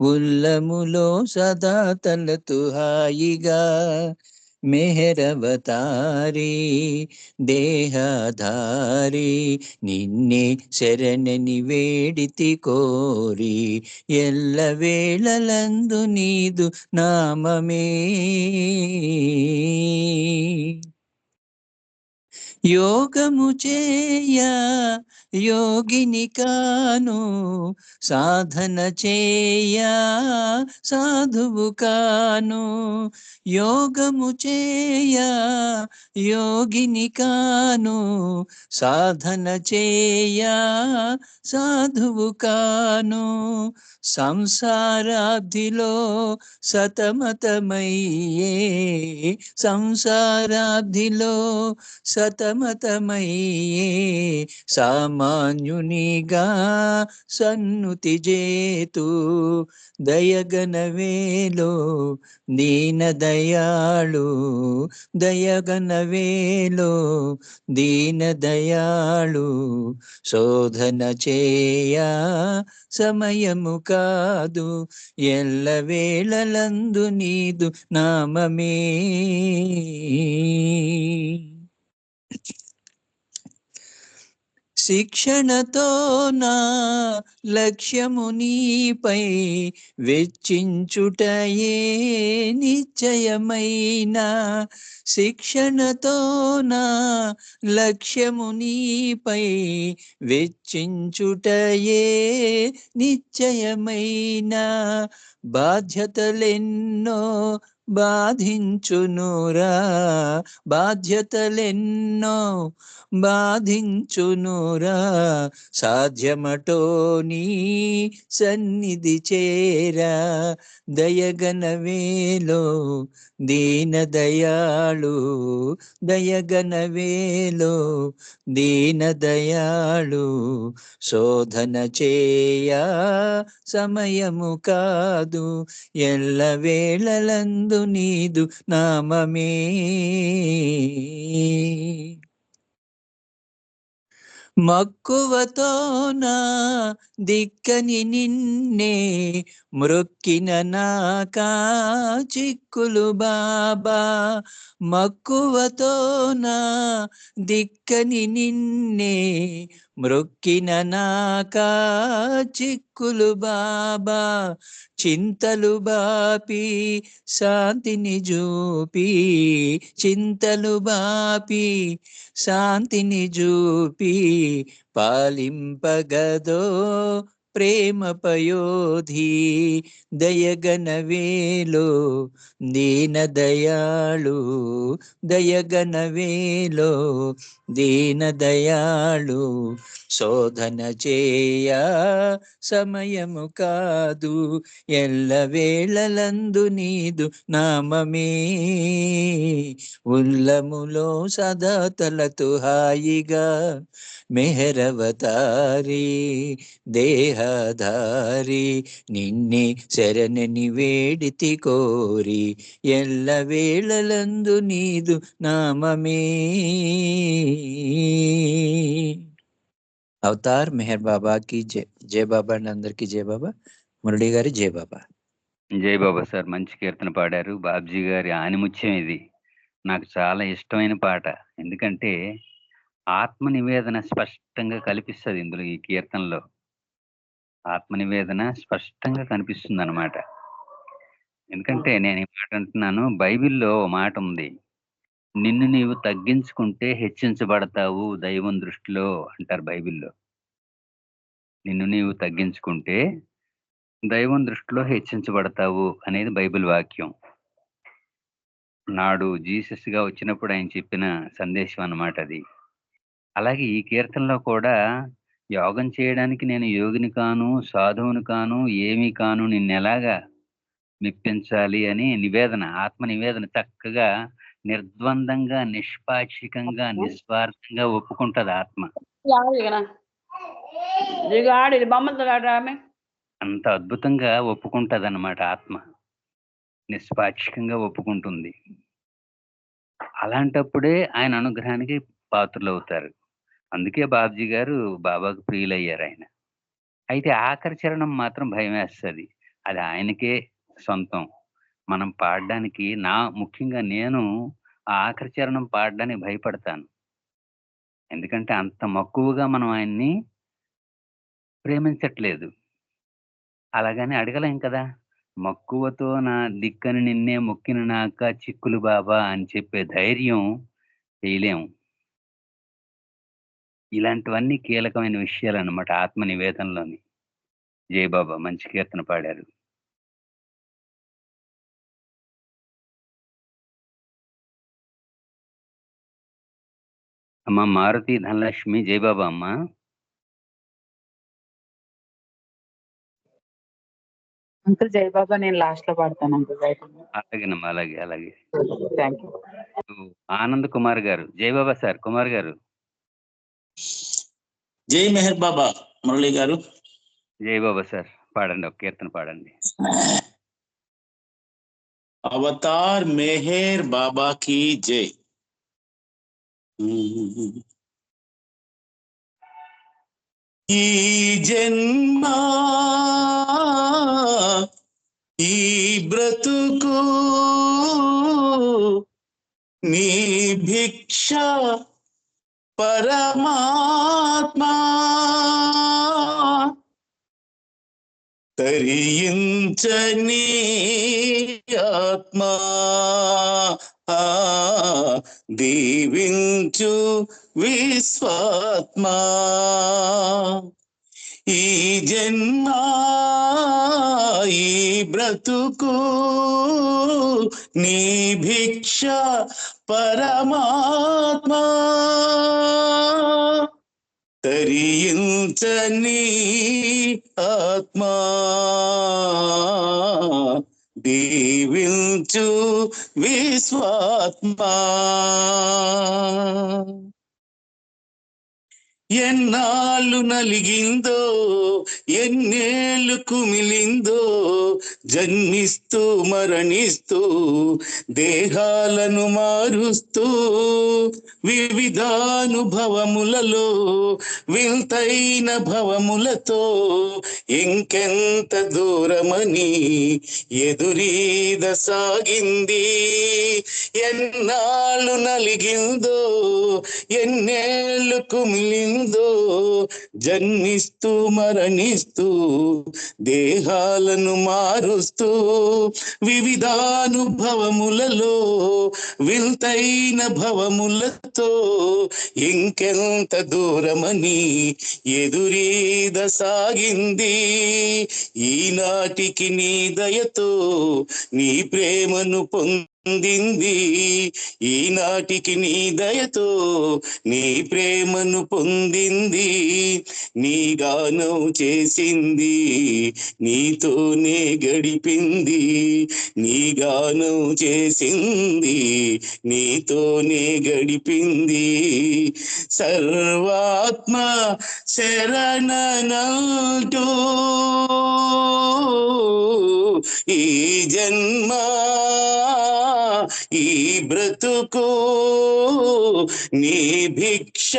ఉల్లములో సదా తలతు హాయిగా మెహరవతారి దేహధారి నిన్నే శరణని వేడితి కోరి ఎల్లవేళలందు నీదు నామమే యోగము చేయ యోగిని కాను సాధన చేయ సాధువు కాను యోగము చేయ యోగిని కాను సాధన చేయ సాధువు కాను సంసారాబ్ధిలో సతమతమయ్యే సంసారాబ్ధిలో సతమతమయ్యే సామాన్యునిగా సన్నుతి జేతు దయగనవేలో దీన దయాళు దయగనవేలో దీన దయాళు శోధన చేయ సమయము కాదు ఎల్లవేళలందు నీదు నామమే శిక్షణతో నా లక్ష్యము నీపై వెచ్చించుటయే నిశ్చయమైన శిక్షణతో నా లక్ష్యము నీపై వెచ్చించుటయే నిశ్చయమైన బాధ్యతలెన్నో బాధించునురా బాధ్యతలెన్నో బాధించునురా సాధ్యమటో నీ సన్నిధి చేరా దయగనవేలో దీన దయాళు దయగనవేలో దీన దయాళు శోధన చేయ సమయము కాదు ఎల్లవేళలందు నీదు నామమే మక్కువతో నా దిక్కని నిన్నే మృక్కిన నాకా చిక్కులు బాబా మక్కువతో నా దిక్కని నిన్నే మృక్కిన నాకా చిక్కులు బాబా చింతలు బాపి శాంతిని జూపి చింతలు బాపి శాంతిని జూపి పాలింపగదో ప్రేమ పయోధి దయగనవేలో దీన దయాళు దయగనవేలో దీన దయాళు శోధన చేయ సమయము కాదు ఎల్లవేళలందు నీదు నామమే ఉల్లములో సదా తలతు హాయిగా మెహరవతారి దేహధారి నిన్నే శరణని వేడితి కోరి ఎల్లవేళలందు నీదు నామమే అవతార్ మెహర్ బాబాకి జై జై బాబా అందరికి జై బాబా మురళి గారి జై బాబా జై బాబా సార్, మంచి కీర్తన పాడారు. బాబ్జీ గారి ఆనిముత్యం ఇది. నాకు చాలా ఇష్టమైన పాట. ఎందుకంటే ఆత్మ నివేదన స్పష్టంగా కనిపిస్తుంది ఇందులో. ఈ కీర్తనలో ఆత్మ నివేదన స్పష్టంగా కనిపిస్తుంది అనమాట. ఎందుకంటే నేను ఈ మాట అంటున్నాను, బైబిల్లో ఓ మాట ఉంది, నిన్ను నీవు తగ్గించుకుంటే హెచ్చించబడతావు దైవం దృష్టిలో అంటారు బైబిల్లో. నిన్ను నీవు తగ్గించుకుంటే దైవం దృష్టిలో హెచ్చించబడతావు అనేది బైబిల్ వాక్యం. నాడు జీసస్ గా వచ్చినప్పుడు ఆయన చెప్పిన సందేశం అన్నమాట అది. అలాగే ఈ కీర్తనలో కూడా యోగం చేయడానికి నేను యోగిని కాను, సాధువుని కాను, ఏమీ కాను, నిన్నెలాగా మెప్పించాలి అని నివేదన, ఆత్మ నివేదన చక్కగా నిర్ద్వందంగా, నిష్పాక్షికంగా, నిస్వార్థంగా ఒప్పుకుంటది ఆత్మ. అంత అద్భుతంగా ఒప్పుకుంటది అన్నమాట ఆత్మ. నిష్పాక్షికంగా ఒప్పుకుంటుంది. అలాంటప్పుడే ఆయన అనుగ్రహానికి పాత్రలు అవుతారు. అందుకే బాబ్జీ గారు బాబాకు ప్రియులయ్యారు ఆయన. అయితే ఆఖరి చరణం మాత్రం భయం వేస్తుంది. అది ఆయనకే సొంతం. మనం పాడడానికి ముఖ్యంగా నేను ఆ ఆఖరి చరణం పాడడానికి భయపడతాను. ఎందుకంటే అంత మక్కువగా మనం ఆయన్ని ప్రేమించట్లేదు. అలాగని అడగలేం కదా! మక్కువతో నా దిక్కని నిన్నే మొక్కిన నాక చిక్కులు బాబా అని చెప్పే ధైర్యం చేయలేము. ఇలాంటివన్నీ కీలకమైన విషయాలన్నమాట ఆత్మ నివేదనలోని. జయబాబా మంచి కీర్తన పాడారు. అమ్మ మారుతి ధనలక్ష్మి జయబాబా అమ్మ. అంకుల్ జై బాబా, నేను లాస్ట్ లో పాడతాను అంకుల్. అలాగేనమ్మా, అలాగే అలాగే. Thank you. ఆనంద్ కుమార్ గారు జయబాబా సార్. కుమార్ గారు జై మెహర్ బాబా. మురళి గారు జయబాబా సార్ పాడండి, ఒక కీర్తన పాడండి. అవతార్ మెహర్ బాబా की जय. ఈ జన్మ ఈ బ్రతుకు నీ భిక్ష పరమాత్మా తరించని ఆత్మా దీవించు విశ్వాత్మా. ఈ జన్మ ఈ బ్రతుకు నీ భిక్ష పరమాత్మా తరించని ఆత్మా దీవించు విశ్వాత్మా. ఎన్నాళ్ళు నలిగిందో ఎన్నేళ్ళు కుమిలిందో జన్మిస్తూ మరణిస్తూ దేహాలను మారుస్తూ వివిధానుభవములలో వింతైన భవములతో ఇంకెంత దూరమని ఎదురీద సాగింది. ఎన్నాళ్ళు నలిగిందో ఎన్నేళ్ళు కుమిలిందో జన్మిస్తూ మరణిస్తూ దేహాలను మారుస్తూ వివిధానుభవములలో వింతైన భవములతో ఇంకెంత దూరమని ఎదురీద సాగింది. ఈనాటికి నీ దయతో నీ ప్రేమను పొందింది. ఈనాటికి నీ దయతో నీ ప్రేమను పొందింది. నీ గానం చేసింది నీతోనే గడిపింది. నీ గానం చేసింది నీతోనే గడిపింది. సర్వాత్మ శరణనంటూ ఈ జన్మ ఈ బ్రతుకు నీ భిక్ష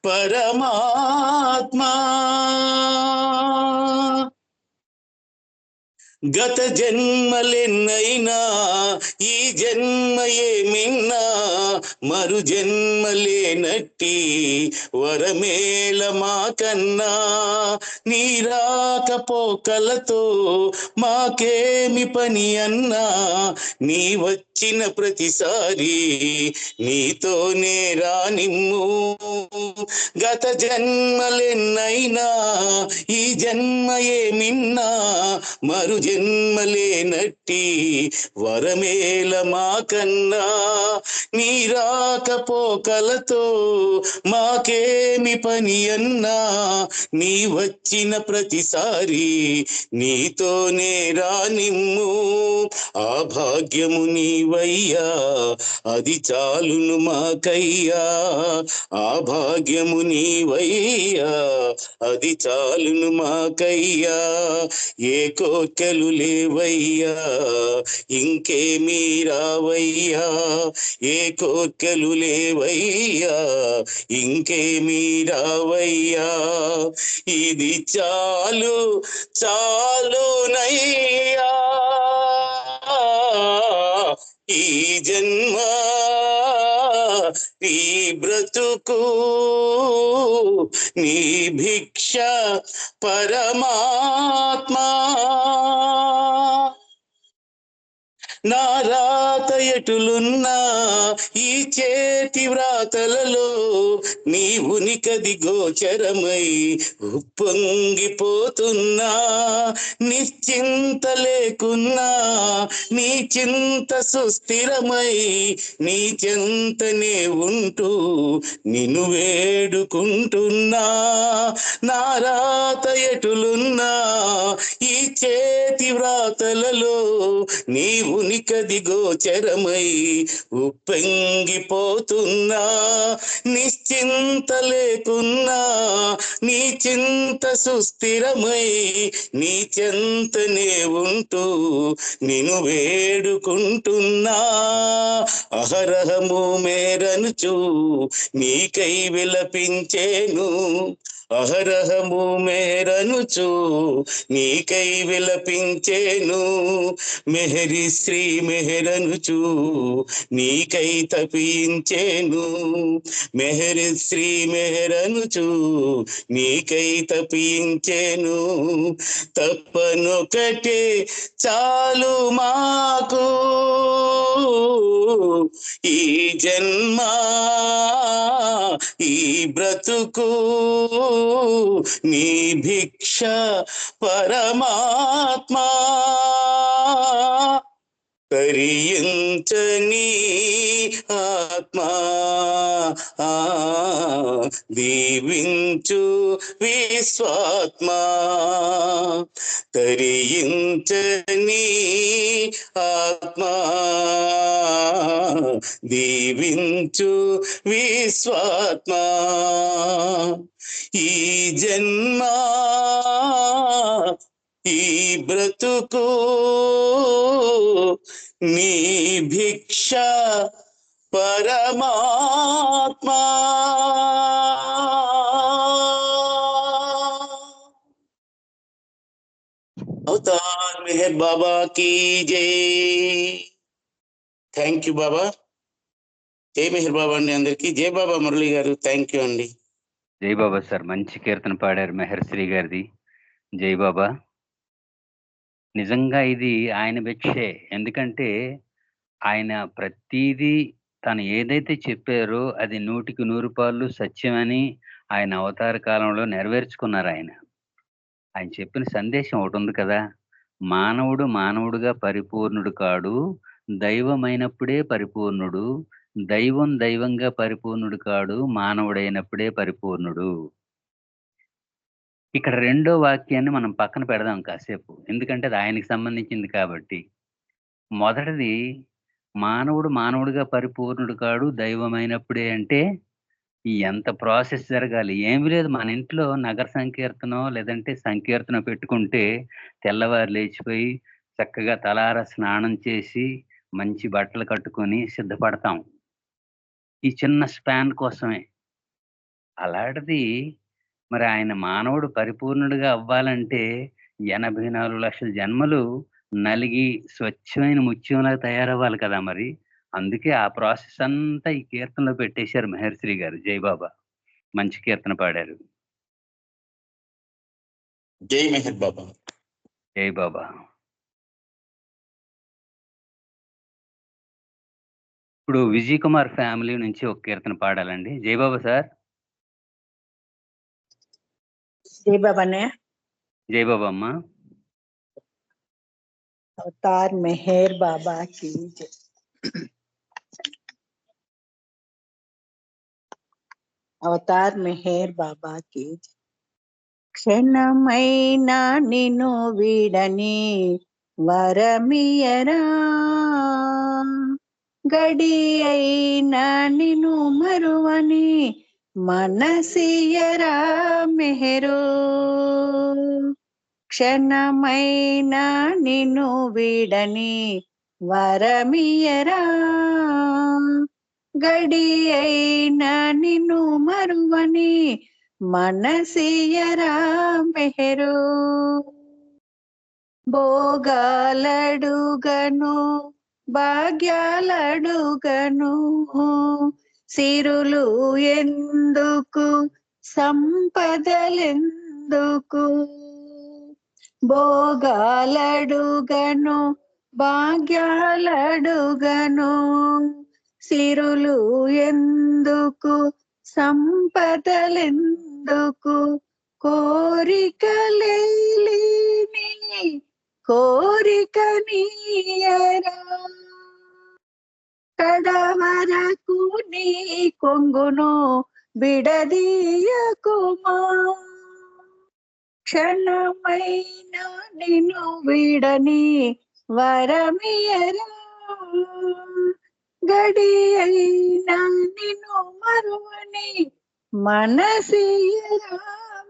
పరమాత్మా. గత జన్మలెన్నైనా ఈ జన్మ ఏమిన్నా మరు జన్మలేనట్టి వరమేల మాకన్నా. నీ రాకపోకలతో మాకేమి పని అన్నా నీ వచ్చిన ప్రతిసారి నీతోనే రానిమ్ము. గత జన్మలెన్నైనా ఈ జన్మ ఏమిన్నా మరు జన్మలేనట్టి వరమేల మాకన్నా. నీ రాకపోకలతో మాకేమి పని అన్నా నీ వచ్చిన ప్రతిసారి నీతోనే రానిమ్ము. ఆ భాగ్యము నీవయ్యా అది చాలును మాకయ్యా. ఆ భాగ్యము నీవయ్యా అది చాలును మాకయ్యా. ఏ కోర్కెలు లేవయ్యా ఇంకేమీ రావయ్యా. ఏ కోర్కెలు లేవయ్యా ఇంకేమీ రావయ్యా. ఇది చాలు చాలునయ్యా ఈ జన్మ ఈ బ్రతుకు నీ భిక్ష పరమాత్మా. నా రాత ఎటులున్నా ఈ చేతి వ్రాతలలో నీ ఉనికది గోచరమై ఉప్పొంగిపోతున్నా. నిశ్చింత లేకున్నా నీ చింత సుస్థిరమై నీ చెంతనే ఉంటూ నిన్ను వేడుకుంటున్నా. నా రాత ఎటులున్నా ఈ చేతి వ్రాతలలో నీ ఉనికది గోచరమై ఉప్పొంగిపోతున్నా. నిశ్చింత లేకున్నా నీ చింత సుస్థిరమై నీ చెంతనే ఉంటూ నిన్ను వేడుకుంటున్నా. అహరహము మేరనుచు నీకై విలపించేను. అహరహము మేరనుచు నీకై విలపించేను. మెహరి శ్రీ మెహరనుచు నీకై తపించేను. మెహరి శ్రీ మెహరనుచు నీకై తపించేను. తప్పనొకటే చాలు మాకు ఈ జన్మ ఈ బ్రతుకు నీ భిక్ష పరమాత్మా. తరించని ఆత్మా దీవించు విశ్వాత్మా. తరించని ఆత్మా దీవించు విశ్వాత్మా. ఈ జన్మ ఈ బ్రతుకు నీ భిక్ష పరమాత్మా. అవతార్ మెహర్ బాబా కీ జై. థ్యాంక్ యూ బాబా. జై మెహర్ బాబా అండి అందరికి. జై బాబా మురళి గారు. థ్యాంక్ యూ అండి. జై బాబా సార్, మంచి కీర్తన పాడారు మెహర్ శ్రీ గారిది. జై బాబా. నిజంగా ఇది ఆయన భిక్షే. ఎందుకంటే ఆయన ప్రతిదీ తను ఏదైతే చెప్పారో అది 100కి 100 సత్యమని ఆయన అవతార కాలంలో నెరవేర్చుకున్నారు ఆయన. ఆయన చెప్పిన సందేశం ఒకటి ఉంది కదా, మానవుడు మానవుడుగా పరిపూర్ణుడు కాడు, దైవమైనప్పుడే పరిపూర్ణుడు, దైవం దైవంగా పరిపూర్ణుడు కాడు, మానవుడైనప్పుడే పరిపూర్ణుడు. ఇక్కడ రెండో వాక్యాన్ని మనం పక్కన పెడదాం కాసేపు, ఎందుకంటే అది ఆయనకి సంబంధించింది కాబట్టి. మొదటిది మానవుడు మానవుడిగా పరిపూర్ణుడు కాడు, దైవమైనప్పుడే అంటే ఎంత ప్రాసెస్ జరగాలి. ఏమి లేదు, మన ఇంట్లో నగర సంకీర్తనో లేదంటే సంకీర్తన పెట్టుకుంటే తెల్లవారు లేచిపోయి చక్కగా తలార స్నానం చేసి మంచి బట్టలు కట్టుకొని సిద్ధపడతాం ఈ చిన్న స్పాన్ కోసమే. అలాంటిది మరి ఆయన మానవుడు పరిపూర్ణుడిగా అవ్వాలంటే 84 లక్షల జన్మలు నలిగి స్వచ్ఛమైన ముత్యంలా తయారవ్వాలి కదా మరి. అందుకే ఆ ప్రాసెస్ అంతా ఈ కీర్తనలో పెట్టేశారు మెహర్శ్రీ గారు. జై బాబా, మంచి కీర్తన పాడారు. జై మెహర్ బాబా. జై బాబా. ఇప్పుడు విజయ్ కుమార్ ఫ్యామిలీ నుంచి ఒక కీర్తన పాడాలండి. జై బాబా సార్. జై బాబా అన్నయ్య. జై బాబా అమ్మ. అవతార్ మెహర్ బాబా की जय. అవతార్ మెహర్ బాబా की जय. క్షణమైనా నిన్ను వీడని వరమియరా, గడి అయినా నిన్ను మరువని మనసియరా మెహరు. క్షణమైనా నిన్ను వీడని వరమియరా, గడి అయినా నిన్ను మరువని మనసియరా మెహరు. భోగాలడుగను భాగ్యాలడుగను సిరులు ఎందుకు సంపదలెందుకు భోగాలడుగను భాగ్యాలడుగను సిరులు ఎందుకు సంపదలెందుకు కోరికలేని కోరిక నీయరా కడవరకు నీ కొంగును బిడదీయకుమా క్షణమైన నిన్ను విడని వరమియరా గడి అయినా నిన్ను మరువని మనసియరా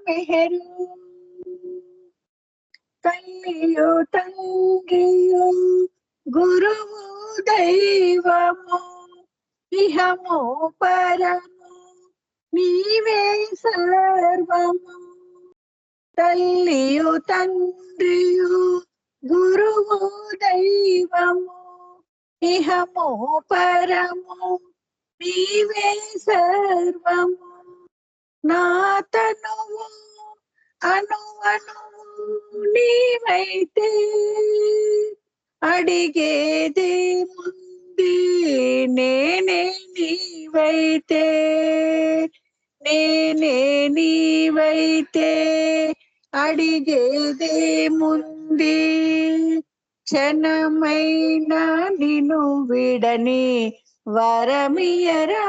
మెహరు తల్లియో తండ్రియో గురువు దైవము ఇహము పరము నీవే సర్వము తల్లియు తండ్రియు గురువు దైవము ఇహము పరము నీవే సర్వము నా తనువు అనువనువు నీవైతే అడిగేది ముందే నేనే నీవైతే నేనే నీవైతే అడిగేదే ముందే క్షణమైన నిన్ను విడని వరమియరా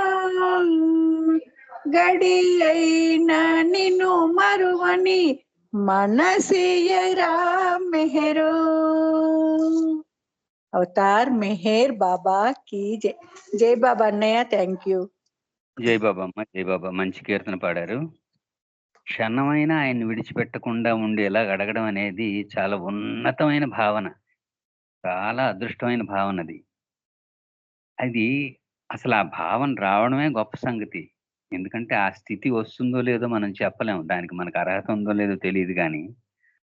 గడి అయినా నిన్ను మరువని మనసియరా మెహరు అవతార్ మెహర్ బాబా की जय जय బాబా అన్నయ్య థ్యాంక్ యూ జై బాబా అమ్మ, జై బాబా. మంచి కీర్తన పాడారు. క్షణమైనా ఆయన్ని విడిచిపెట్టకుండా ఉండేలా అడగడం అనేది చాలా ఉన్నతమైన భావన, చాలా అదృష్టమైన భావన అది. అది అసలు ఆ భావన రావడమే గొప్ప సంగతి. ఎందుకంటే ఆ స్థితి వస్తుందో లేదో మనం చెప్పలేము. దానికి మనకు అర్హత ఉందో లేదో తెలియదు కానీ,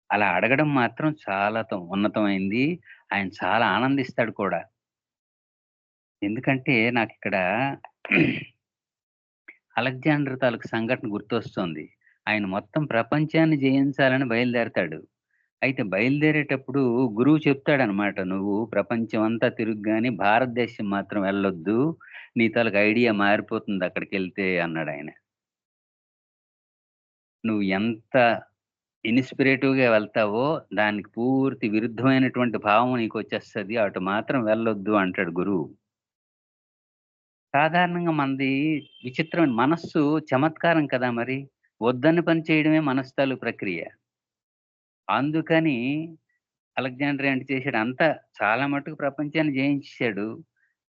అలా అడగడం మాత్రం చాలా ఉన్నతమైంది. ఆయన చాలా ఆనందిస్తాడు కూడా. ఎందుకంటే నాకిక్కడ అలెగ్జాండర్ తాలూకు సంఘటన గుర్తొస్తుంది. ఆయన మొత్తం ప్రపంచాన్ని జయించాలని బయలుదేరతాడు. అయితే బయలుదేరేటప్పుడు గురువు చెప్తాడనమాట, నువ్వు ప్రపంచం అంతా తిరుగు గాని భారతదేశం మాత్రం వెళ్ళొద్దు, నీ తాలూకు ఐడియా మారిపోతుంది అక్కడికి వెళ్తే అన్నాడు ఆయన. నువ్వు ఎంత ఇన్స్పిరేటివ్గా వెళ్తావో దానికి పూర్తి విరుద్ధమైనటువంటి భావం నీకు వచ్చేస్తుంది, అటు మాత్రం వెళ్ళొద్దు అంటాడు గురువు. సాధారణంగా మనది విచిత్రమైన మనస్సు, చమత్కారం కదా మరి. వద్దని పని చేయడమే మనస్తాలు ప్రక్రియ. అందుకని అలెగ్జాండర్ ఏంటి చేశాడు, అంతా చాలా మటుకు ప్రపంచాన్ని జయించేశాడు.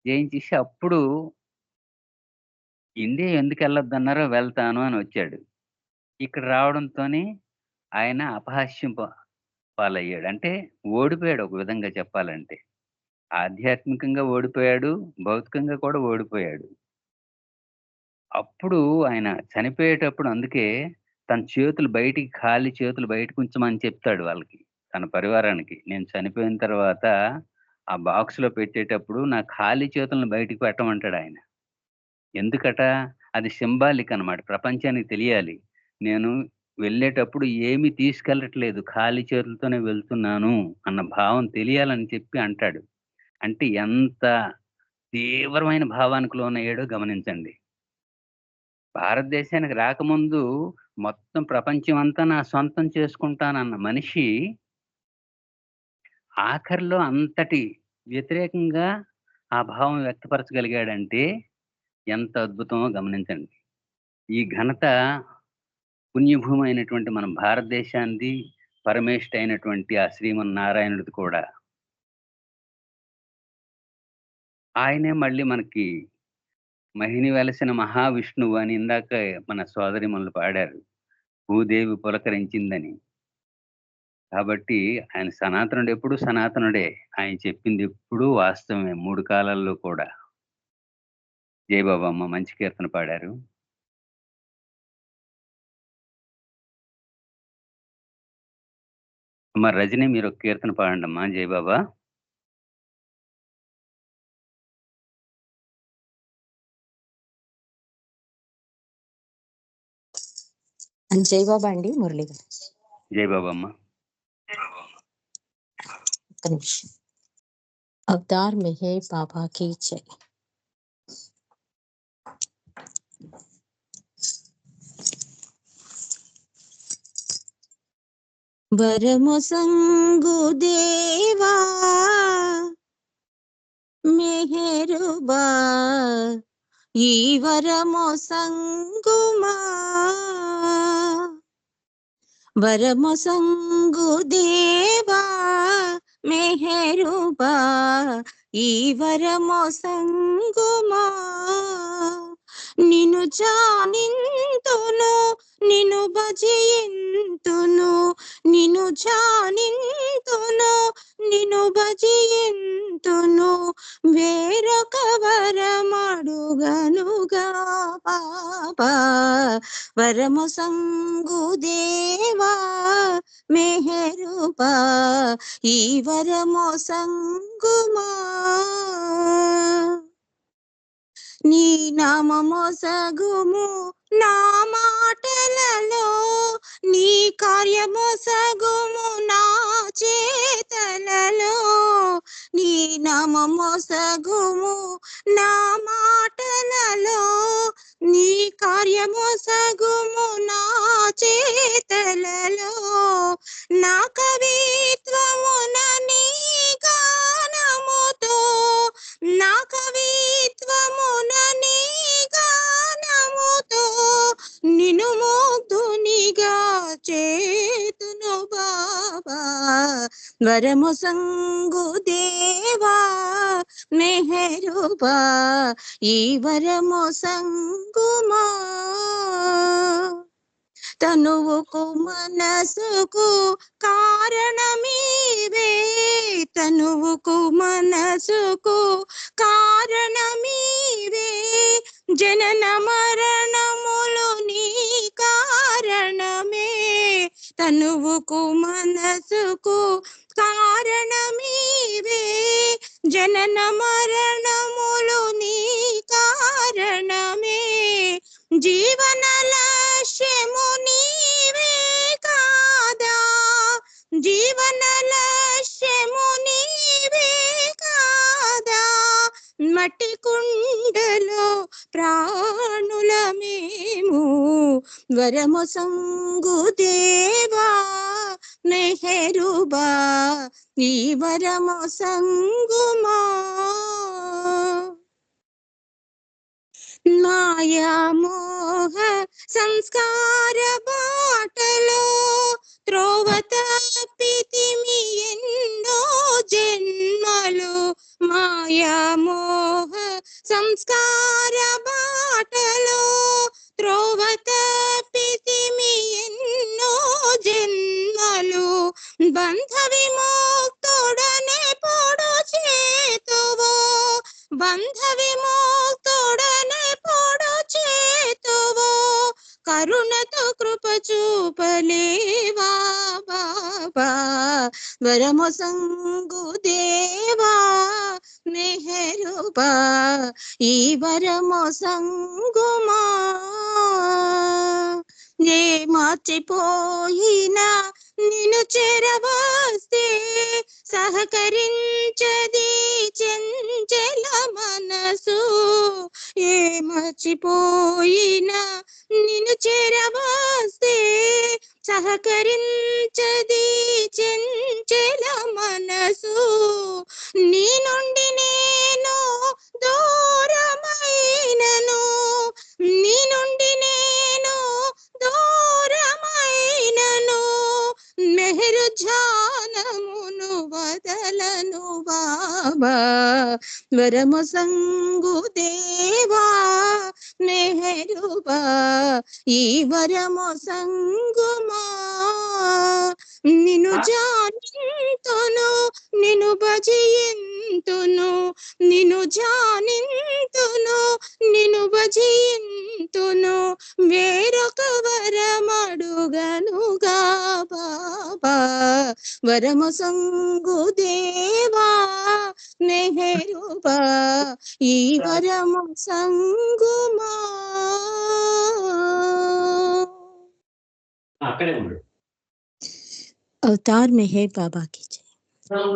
జయించేసి అప్పుడు ఇండియా ఎందుకు వెళ్ళొద్దన్నారో వెళ్తాను అని వచ్చాడు. ఇక్కడ రావడంతోనే ఆయన అపహాస్యం పాలయ్యాడు. అంటే ఓడిపోయాడు ఒక విధంగా చెప్పాలంటే. ఆధ్యాత్మికంగా ఓడిపోయాడు, భౌతికంగా కూడా ఓడిపోయాడు. అప్పుడు ఆయన చనిపోయేటప్పుడు అందుకే తన చేతులు బయటికి, ఖాళీ చేతులు బయటకు ఉంచమని చెప్తాడు వాళ్ళకి, తన పరివారానికి. నేను చనిపోయిన తర్వాత ఆ బాక్స్‌లో పెట్టేటప్పుడు నా ఖాళీ చేతులను బయటికి పెట్టమంటాడు ఆయన. ఎందుకట? అది సింబాలిక్ అన్నమాట. ప్రపంచానికి తెలియాలి, నేను వెళ్ళేటప్పుడు ఏమీ తీసుకెళ్ళట్లేదు, ఖాళీ చేతులతోనే వెళ్తున్నాను అన్న భావం తెలియాలని చెప్పి అంటాడు. అంటే ఎంత తీవ్రమైన భావానికి లోనయ్యాడో గమనించండి. భారతదేశానికి రాకముందు మొత్తం ప్రపంచం అంతా నా సొంతం చేసుకుంటానన్న మనిషి ఆఖరిలో అంతటి వ్యతిరేకంగా ఆ భావం వ్యక్తపరచగలిగాడంటే ఎంత అద్భుతమో గమనించండి. ఈ ఘనత పుణ్యభూమి అయినటువంటి మన భారతదేశానిది, పరమేష్ఠ అయినటువంటి ఆ శ్రీమన్నారాయణుడిది కూడా. ఆయనే మళ్ళీ మనకి మహిని వెలసిన మహావిష్ణువు అని ఇందాక మన సోదరిమణులు పాడారు, భూదేవి పులకరించిందని. కాబట్టి ఆయన సనాతనుడు, ఎప్పుడు సనాతనుడే. ఆయన చెప్పింది ఎప్పుడూ వాస్తవమే, 3 కాలాల్లో కూడా. జై బాబా అమ్మ, మంచి కీర్తన పాడారు. అమ్మ రజని, మీరు ఒక కీర్తన పాడండి అమ్మా. జై బాబా. జై బాబా అండి మురళి గారు. జై బాబా అమ్మ. ఒక్క నిమిషం. అవతార్ మెహర్ బాబా కీ జై. వరము సంగు దేవా మెహరుబా ఈ వరము సంగుమా. వరము సంగు దేవా మెహరుబా ఈ వరము సంగుమా. నిను జానింతును నిను భజింతును నిను జానింతును నిను భజింతును వేరొక వరమడుగనుగా బాబా. వరము సంగు దేవా మెహరుబా ఈ వరము సంగుమా. నీ నామము సగుము నా మాటలలో నీ కార్యము సగుము నా చేతలలో. నీ నామము సగుము నా మాటలలో నీ కార్యము సగుము నా చేతలలో. నా కవిత్వమున నీ గానముతో నా కవిత్వమున నీ గానముతో నిను ముగ్ధునిగా చేతును బాబా. వరము సంగు దేవా మెహరుబా ఈ వరము సంగుమా. తనువుకు మనసుకు కారణమీవే తనువుకు మనసుకు కారణమీవే. జనన మరణములు నీ కారణమే. తనువుకు మనసుకు కారణమీవే జనన మరణములు నీ కారణమే. జీవన లక్ష్యము నీవే కాదా జీవన లక్ష్యము నీవే కాదా. మట్టి కుండలో ప్రాణులమేము వరము సంగు దేవా మెహరుబా ఈ వరము సంగుమా. మాయా మోహ సంస్కార బాటలో త్రోవ తప్పితిమి ఎన్నో జన్మలు. మాయా మోహ సంస్కార బాటలో త్రోవ తప్పితిమి ఎన్నో జన్మలు. బంధ విముక్తుడనే పొడు చేతువో బంధ విముక్తుడనే పొడు చేతువో. కరుణతో కృప చూపలేవా బాబా. వరము సంగు దేవా మెహరుబా ఈ వరము సంగుమా. ఏ మార్చిపోయినా నిన్ను చేరవస్తే సహకరించది చెంచల మనసు. ఏ మర్చిపోయినా నిన్ను చేరవస్తే సహకరించది చెంచల మనసు. నీ నుండి నేను దూరమైనను నీ నుండి నేను దూరమైనను మెహరు ధ్యానమును వదలను బాబా. వరము సంగు దేవా మెహరుబా ఈ వరము సంగుమా. నిన్ను జానింతును నిన్ను భజింతును నిన్ను జానింతును నిన్ను భజింతును వేరొక వరమడుగనుగా బాబా. వరము సంగు దేవా మెహరుబా ఈ వరము సంగుమా. అక్కడే ఉన్నాడు. अवतार मेहर बाबा की जय।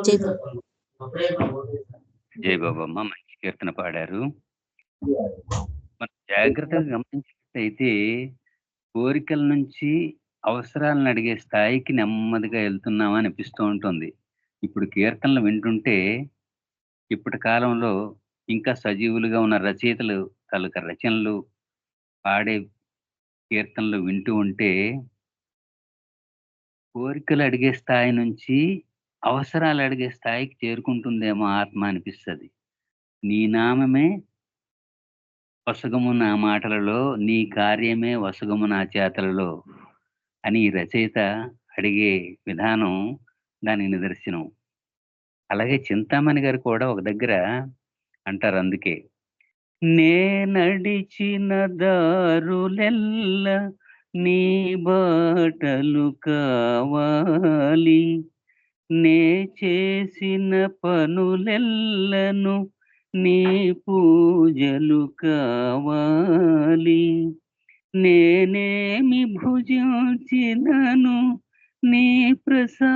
जय बाबा। జై బాబమ్మ, మంచి కీర్తన పాడారు. మనం జాగ్రత్తగా గమనించినట్టయితే కోరికల నుంచి అవసరాలను అడిగే స్థాయికి నెమ్మదిగా వెళ్తున్నామా అనిపిస్తూ ఉంటుంది. ఇప్పుడు కీర్తనలు వింటుంటే ఇప్పటి కాలంలో ఇంకా సజీవులుగా ఉన్న రచయితలు తాలూకా రచనలు, పాడే కీర్తనలు వింటూ ఉంటే కోరికలు అడిగే స్థాయి నుంచి అవసరాలు అడిగే స్థాయికి చేరుకుంటుందేమో ఆత్మ అనిపిస్తుంది. నీ నామమే వసగము నా మాటలలో, నీ కార్యమే వసగము నా చేతలలో అని ఈ రచయిత అడిగే విధానం దానికి నిదర్శనం. అలాగే చింతామణి గారు కూడా ఒక దగ్గర అంటారు, అందుకే నే నడిచిన దారులెల్ల నీ బాటలు కావాలి, నే చేసిన పనులెల్లను నీ పూజలు కావాలి, నేనేమి భుజించినను నీ ప్రసాదమవ్వాలి,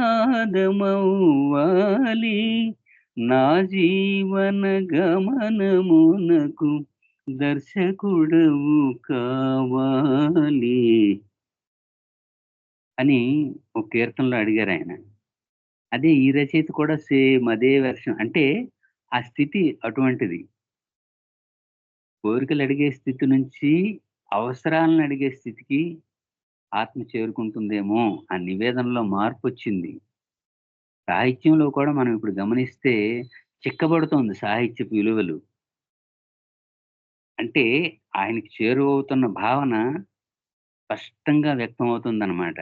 నా జీవన గమనమునకు దర్శకుడవు కావాలి అని ఒక కీర్తనలో అడిగారు ఆయన. అదే ఈ రచయిత కూడా సేమ్ అదే వెర్షన్. అంటే ఆ స్థితి అటువంటిది. కోరికలు అడిగే స్థితి నుంచి అవసరాలను అడిగే స్థితికి ఆత్మ చేరుకుంటుందేమో ఆ నివేదనలో మార్పు వచ్చింది. సాహిత్యంలో కూడా మనం ఇప్పుడు గమనిస్తే చిక్కబడుతోంది సాహిత్యపు విలువలు. అంటే ఆయనకి చేరువవుతున్న భావన స్పష్టంగా వ్యక్తం అవుతుందన్నమాట.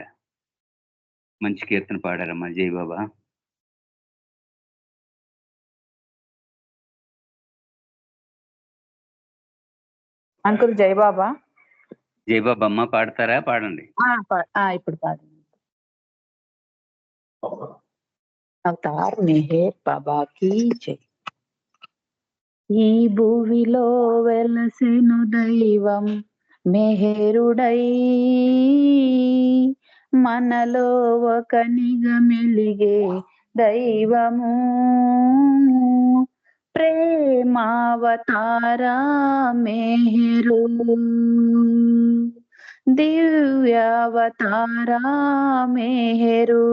మంచి కీర్తన పాడారమ్మా, జై బాబా. అంకుల్ జై బాబా. జై బాబా అమ్మ, పాడతారా? పాడండి. ఇప్పుడు పాడండి. अवतार मेहर बाबा की जय। ఈ భూమిలో వెలసెను దైవం మెహరుడై, మనలో ఒకనిగా మెలిగే దైవము, ప్రేమావతారా మెహరు, దివ్యావతారా మెహరు.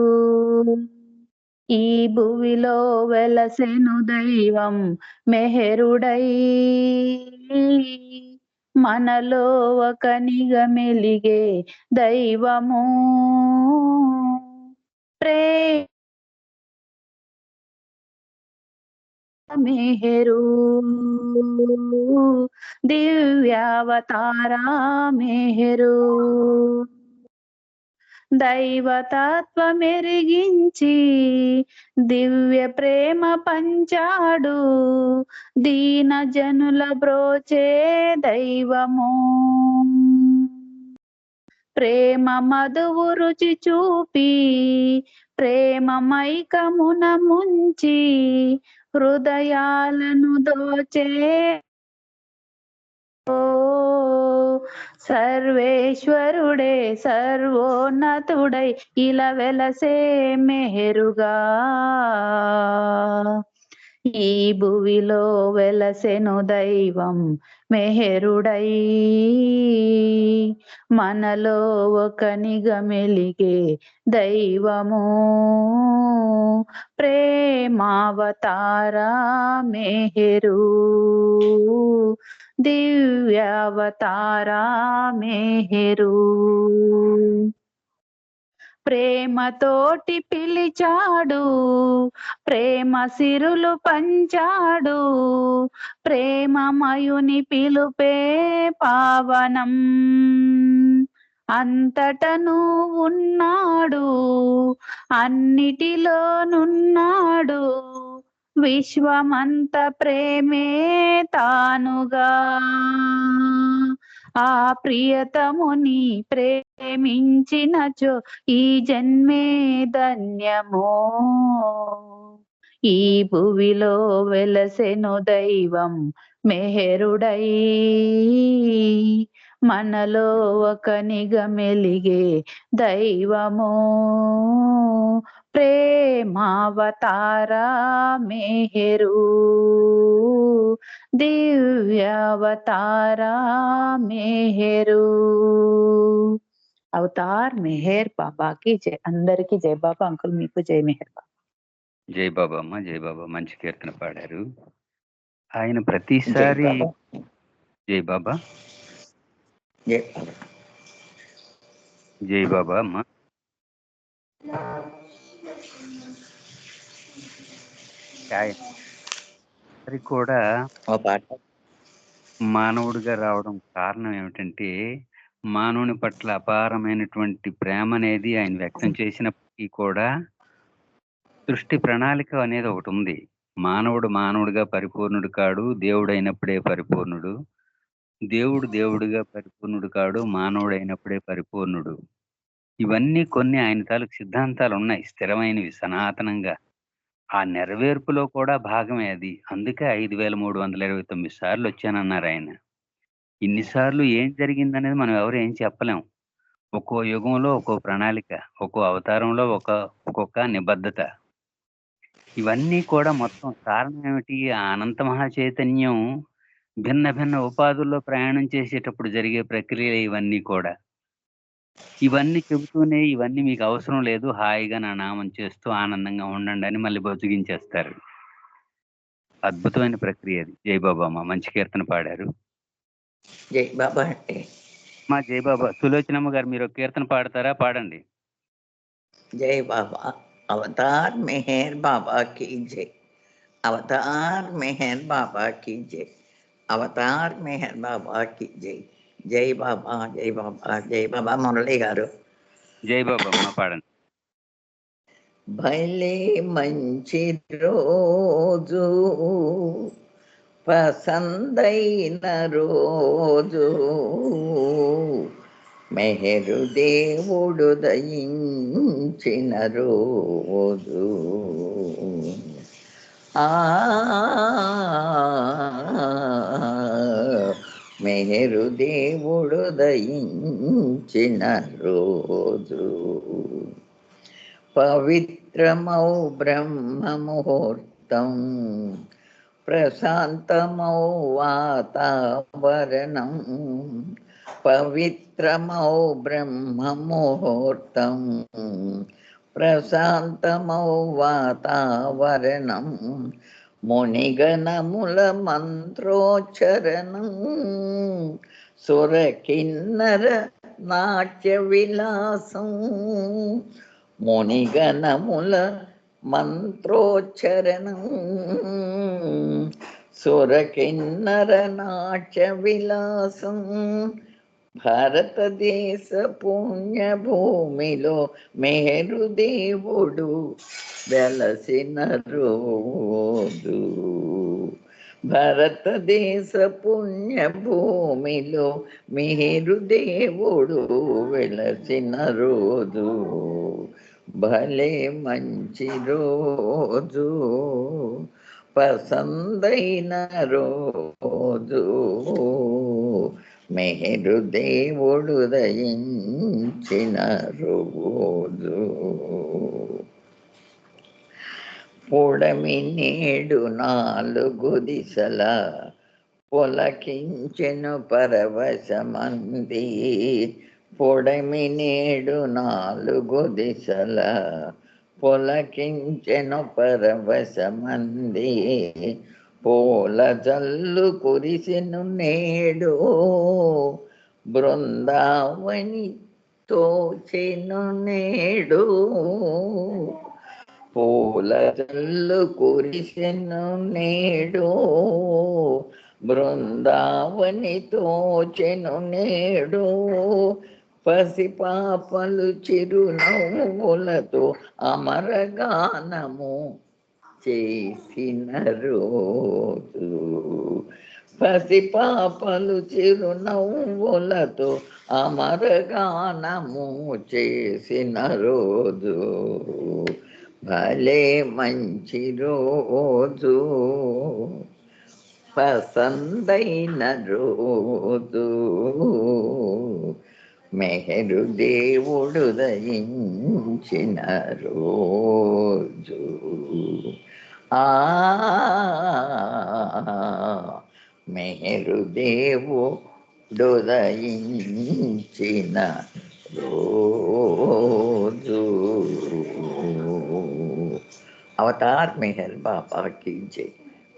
ఈ భువిలో వెలసెను దైవం మెహరుడై, మనలో ఒకనిగా మెలిగే దైవము, మెహరు, దివ్యావతారా మెహరు. దైవతత్వమెరిగించి దివ్య ప్రేమ పంచాడు, దీన జనుల బ్రోచే దైవము, ప్రేమ మధువు రుచి చూపి ప్రేమ మైకమున ముంచి హృదయాలను దోచే సర్వేశ్వరుడే సర్వోన్నతుడై ఇలా వెలసే మెహరుగా. ఈ భువిలో వెలసెను దైవం మెహరుడై, మనలో ఒకనిగా మెలిగే దైవము, ప్రేమావతారా మెహరు, దివ్యావతారా మెహరు. ప్రేమతోటి పిలిచాడు, ప్రేమ సిరులు పంచాడు, ప్రేమమయుని పిలుపే పావనం, అంతటను ఉన్నాడు అన్నిటిలోనున్నాడు, విశ్వమంత ప్రేమే తానుగా. ఆ ప్రియతముని ప్రేమించినచో ఈ జన్మే ధన్యమో. ఈ భువిలో వెలసెను దైవం మెహరుడై, మనలో ఒకనిగా మెలిగే దైవము ప్రేమావతార మెహరు దివ్యావతార మెహరు. అవతార్ మెహర్ బాబాకి జై. అందరికి జై బాబా. అంకుల్ మీకు జై మెహర్ బాబా. జై బాబా అమ్మ, జై బాబా. మంచి కీర్తన పాడారు. ఆయన ప్రతిసారి జై బాబా, జై బాబా అమ్మ. ఆయన కూడా మానవుడిగా రావడం కారణం ఏమిటంటే, మానవుని పట్ల అపారమైనటువంటి ప్రేమ అనేది ఆయన వ్యక్తం చేసినప్పటికీ కూడా సృష్టి ప్రణాళిక అనేది ఒకటి ఉంది. మానవుడు మానవుడిగా పరిపూర్ణుడు కాడు, దేవుడైనప్పుడే పరిపూర్ణుడు. దేవుడు దేవుడిగా పరిపూర్ణుడు కాడు, మానవుడైనప్పుడే పరిపూర్ణుడు. ఇవన్నీ కొన్ని ఆయన తాలూకు సిద్ధాంతాలు ఉన్నాయి, స్థిరమైనవి, సనాతనంగా. ఆ నెరవేర్పులో కూడా భాగమే అది. అందుకే 5329 సార్లు వచ్చానన్నారు ఆయన. ఇన్నిసార్లు ఏం జరిగిందనేది మనం ఎవరు ఏం చెప్పలేం. ఒక్కో యుగంలో ఒక్కో ప్రణాళిక, ఒక్కో అవతారంలో ఒక్కొక్క నిబద్ధత. ఇవన్నీ కూడా మొత్తం కారణం ఏమిటి? ఆ అనంత మహాచైతన్యం భిన్న భిన్న ఉపాధుల్లో ప్రయాణం చేసేటప్పుడు జరిగే ప్రక్రియ ఇవన్నీ కూడా. ఇవన్నీ చెబుతూనే ఇవన్నీ మీకు అవసరం లేదు, హాయిగా నా నామం చేస్తూ ఆనందంగా ఉండండి అని మళ్ళీ బతుకించేస్తారు. అద్భుతమైన ప్రక్రియ అది. జై బాబా అమ్మ, మంచి కీర్తన పాడారు. జై బాబా అంటే మా జై బాబా. సులోచనమ్మ గారు మీరు కీర్తన పాడతారా? పాడండి. జై బాబా. అవతార్ మెహర్ బాబా की जय. అవతార్ మెహర్ బాబా की जय. అవతార్ మెహర్ బాబా की जय. జై బాబా, జై బాబా, జై బాబా. మురళి గారు జై బాబా అమ్మ, పాడండి. భలే మంచి రోజు, పసందైన రోజు, మెహరు దేవుడు దయించిన రోజు. మెహరు దేవుడు దయించిన రోజు. పవిత్రమౌ బ్రహ్మ ముహూర్తం, ప్రశాంతమౌ వాతావరణం. పవిత్రమౌ బ్రహ్మ ముహూర్తం, ప్రశాంతమౌ వాతావరణం. మునిగణముల మంత్రోచ్చరణం, సురకిన్నర నాట్య విలాసం. మునిగణముల మంత్రోచ్చరణం, సురకిన్నర నాట్య విలాసం. భారతదేశ పుణ్యభూమిలో మెహరు దేవుడు వెలసిన రోజు. భారతదేశ పుణ్యభూమిలో మెహరు దేవుడు వెలసిన రోజు. భలే మంచి రోజు, పసందైన రోజు, మెహరు దేవుడు దయించిన రోజు. పొడమి నేడు నాలుగు దిశల పొలకించెను పరవశమంది. పొడమి నేడు నాలుగు దిశల పొలకించెను పరవశమంది. పూల జల్లు కురిసెను నేడు, బృందావని తోచెను నేడు. పూల జల్లు కురిసెను నేడు, బృందావని తోచెను నేడు. పసిపాపలు చిరునవ్వులతో అమరగానము చేసిన రోజు. పసిపాపలు చిరునవ్వులతో అమరగానము చేసిన రోజు. భలే మంచి రోజు, పసందైన రోజు మెహరు దేవుడు దయించిన రోజు ఆ మెహరు దేవుడు దయించిన రోజు అవతార్ మెహర్ బాబా की जय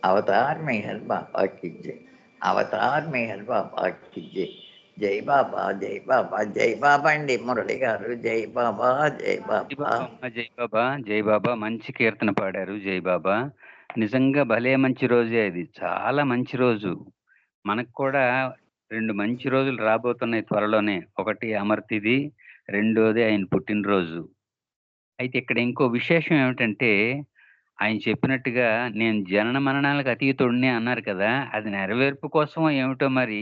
అవతార్ మెహర్ బాబా की जय అవతార్ మెహర్ బాబా की जय జై బాబా జై బాబా జై బాబా అండి మురళి గారు జై బాబా జై జై బాబా బాబా అమ్మ, జై బాబా, జై బాబా. మంచి కీర్తన పాడారు. జై బాబా. నిజంగా భలే మంచి రోజే అది. చాలా మంచి రోజు. మనకు కూడా 2 మంచి రోజులు రాబోతున్నాయి త్వరలోనే. ఒకటి అమర్తిది, రెండోది ఆయన పుట్టినరోజు. అయితే ఇక్కడ ఇంకో విశేషం ఏమిటంటే, ఆయన చెప్పినట్టుగా నేను జనన మరణాలకు అతీతుడిని అన్నారు కదా! అది నెరవేర్పు కోసమో ఏమిటో మరి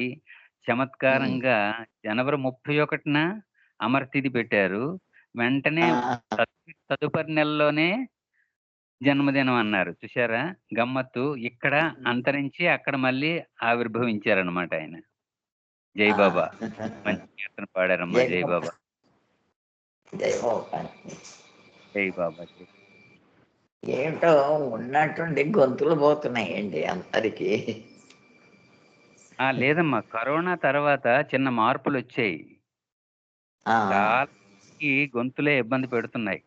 చమత్కారంగా జనవరి 31న అమర్తిథి పెట్టారు. వెంటనే తదుపరి నెలలోనే జన్మదినం అన్నారు. చూసారా గమ్మత్తు? ఇక్కడ అంతరించి అక్కడ మళ్ళీ ఆవిర్భవించారనమాట ఆయన. జై బాబా. మంచి కీర్తన పాడారమ్మా. జై బాబా. జై బాబా జై బాబా. జై ఏమిటో ఉన్నట్టుండి గొంతులు పోతున్నాయండి అందరికి. లేదమ్మా, కరోనా తర్వాత చిన్న మార్పులొచ్చాయి. చాలా మందికి గొంతులే ఇబ్బంది పెడుతున్నాయి.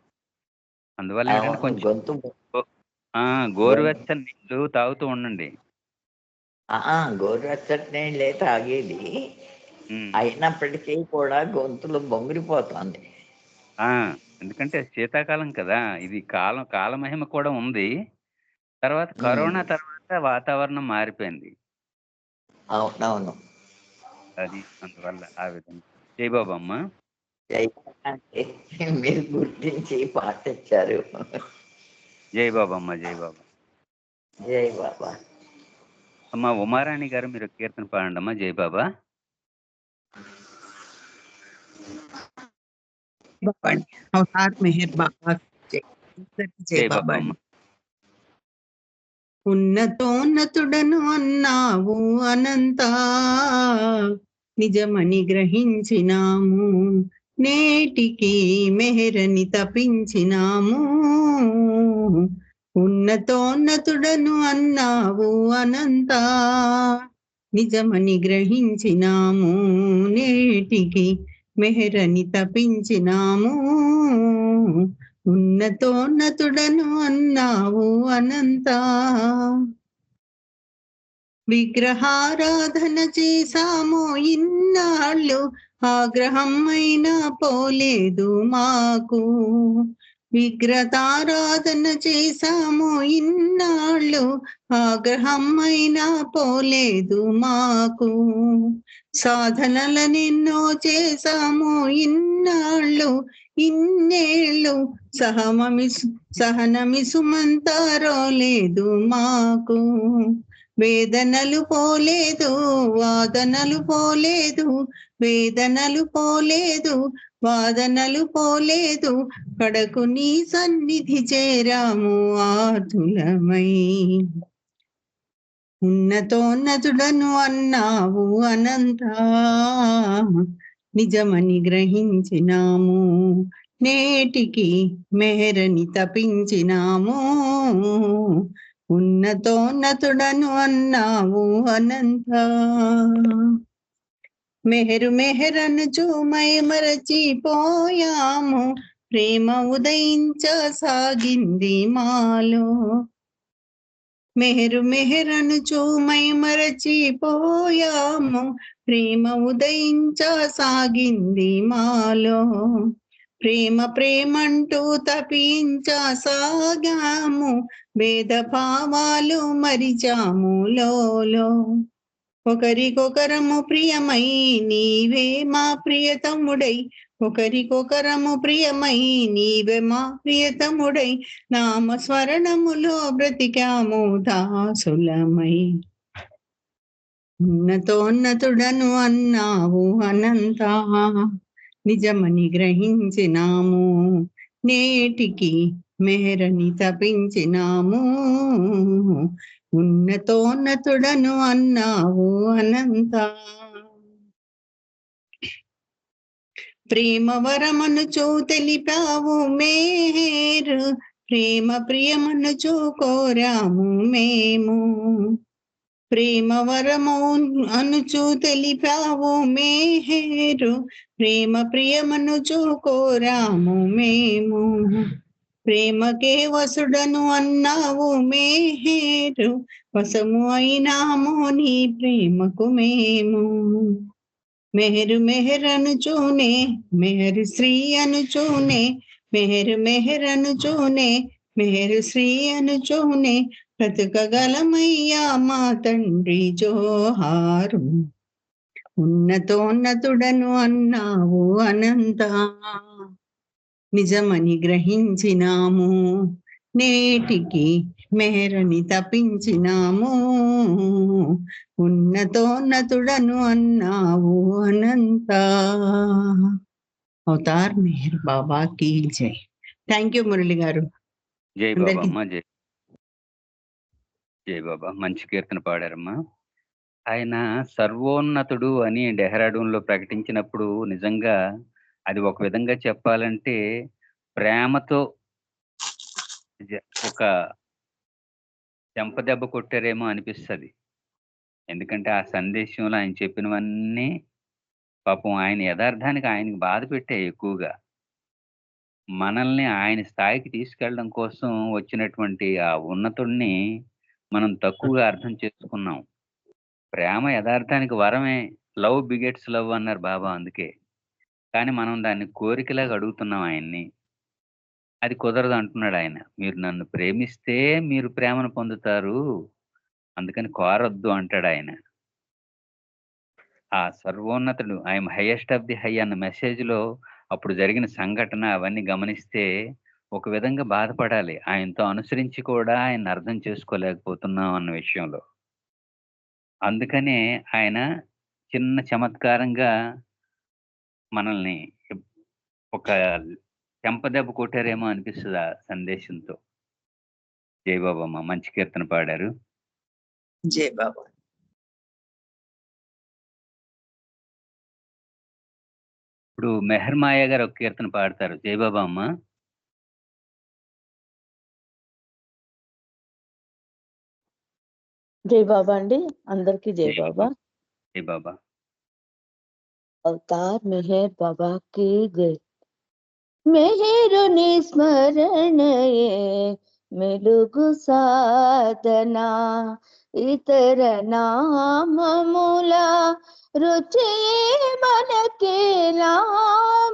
అందువల్ల ఏంటంటే కొంచెం గొంతు గోరువెచ్చని నీళ్ళు తాగుతూ ఉండండి. గోరువెచ్చటి నీళ్ళే తాగేది, అయినప్పటికీ కూడా గొంతులు బొంగిరిపోతుంది. ఎందుకంటే శీతాకాలం కదా, ఇది కాలమహిమ కూడా ఉంది. తర్వాత కరోనా తర్వాత వాతావరణం మారిపోయింది. అవునవును. అది అందువల్ల ఆ విధంగా. జై బాబా అమ్మ. జై మీరు గుర్తించి పాట ఇచ్చారు. జై బాబా అమ్మ. జై బాబా. జై బాబా. అమ్మ ఉమారాణి గారు మీరు కీర్తన పాడండి అమ్మా. జై బాబా. అవతార్ మెహర్ బాబా జై బాబా. ఉన్నతోన్నతుడను అన్నావు అనంత, నిజమని గ్రహించినాము, నేటికి మెహరని తపించినాము. ఉన్నతోన్నతుడను అన్నావు అనంత, నిజమని గ్రహించినాము, నేటికి మెహరని తపించినాము. ఉన్నతోన్నతుడను అన్నావు అనంత, విగ్రహారాధన చేశామో ఇన్నాళ్ళు, ఆగ్రహం అయినా పోలేదు మాకు. విగ్రహారాధన చేశామో ఇన్నాళ్ళు, ఆగ్రహం అయినా పోలేదు మాకు. సాధనలనెన్నో చేశామో ఇన్నాళ్ళు, ఇన్నేళ్ళు సహనమిసుమంతారో లేదు మాకు. వేదనలు పోలేదు, వాదనలు పోలేదు, వేదనలు పోలేదు, వాదనలు పోలేదు, కడకు నీ సన్నిధి చేరాము ఆతులమై. ఉన్నతోన్నతుడను అన్నావు అనంత, నిజమని గ్రహించినాము, నేటికి మెహరని తపించినాము. ఉన్నతోన్నతుడను అన్నావు అనంత, మెహరు మెహరనుచు మరచిపోయాము, ప్రేమ ఉదయించసాగింది మాలో. మెహరు మెహరనుచు మరచిపోయాము, ప్రేమ ఉదయించసాగింది మాలో. ప్రేమ ప్రేమంటూ తపించసాగాము, భేద భావాలు మరిచాము లోలో. ఒకరికొకరము ప్రియమై నీవే మా ప్రియతముడై, ఒకరికొకరము ప్రియమై నీవే మా ప్రియతముడై, నామస్మరణములో బ్రతికాము దాసులమై. ఉన్నతోన్నతుడను అన్నావు అనంత, నిజమని గ్రహించినాము, నేటికి మెహరని తపించినాము. ఉన్నతోన్నతుడను అన్నావు అనంత. ప్రేమ వరమనుచు తెలిపావు మేరు, ప్రేమ ప్రియమనుచు కోరాము మేము. ప్రేమ వరము అనుచు తెలిపావు మేరు, ప్రేమ ప్రియమనుచు కోరాము మేము. ప్రేమకే వసుడను అన్నావు మేరు, వసము అయినాము నీ ప్రేమకు మేము. మెహరు మెహర్ అనుచూనే మెహరు శ్రీ అనుచూనే, మెహరు మెహర్ అనుచూనే మెహరు శ్రీ అనుచూనే, బ్రతుకగలమయ్యా మా తండ్రి జోహారు. ఉన్నతోన్నతుడను అన్నావు అనంత, నిజమని గ్రహించినాము నేటికి మెహరని తపించినాము. ఉన్నతోన్నతుడను అన్నావు అనంత. అవతార్ మెహర్ బాబా కీ జై. థ్యాంక్ యూ మురళి గారు. జై బాబా అందరికీ అమ్మా, జై జై బాబా. మంచి కీర్తన పాడారమ్మా. ఆయన సర్వోన్నతుడు అని డెహ్రాడూన్ లో ప్రకటించినప్పుడు నిజంగా అది ఒక విధంగా చెప్పాలంటే ప్రేమతో ఒక చెంపదెబ్బ కొట్టారేమో అనిపిస్తుంది. ఎందుకంటే ఆ సందేశంలో ఆయన చెప్పినవన్నీ పాపం ఆయన యథార్థానికి ఆయనకి బాధ పెట్టాయి ఎక్కువగా. మనల్ని ఆయన స్థాయికి తీసుకెళ్ళడం కోసం వచ్చినటువంటి ఆ ఉన్నతుడిని మనం తక్కువగా అర్థం చేసుకున్నాం. ప్రేమ యథార్థానికి వరమే, లవ్ బిగెట్స్ లవ్ అన్నారు బాబా. అందుకే కానీ మనం దాన్ని కోరికలాగా అడుగుతున్నాం ఆయన్ని. అది కుదరదు అంటున్నాడు ఆయన. మీరు నన్ను ప్రేమిస్తే మీరు ప్రేమను పొందుతారు, అందుకని కోరొద్దు అంటాడు ఆయన. ఆ సర్వోన్నతుడు, I'm highest of the high అన్న మెసేజ్లో అప్పుడు జరిగిన సంఘటన అవన్నీ గమనిస్తే ఒక విధంగా బాధపడాలి. ఆయనతో అనుసరించి కూడా ఆయన అర్థం చేసుకోలేకపోతున్నాం అన్న విషయంలో. అందుకనే ఆయన చిన్న చమత్కారంగా మనల్ని ఒక చెంపదెబ్బ కొట్టారేమో అనిపిస్తుంది ఆ సందేశంతో. జై బాబమ్మ, మంచి కీర్తన పాడారు. జై బాబా. ఇప్పుడు మెహర్ మాయ గారు ఒక కీర్తన పాడతారు. జై బాబా అమ్మ. జై బాబా అండి, అందరికి జై జై బాబా. జై బాబా. అవతార్ మెహర్ బాబా की जय. మెహరుని స్మరణయే మెలుగు సాధన, ఇతర నామముల రుచియే మనకేలా.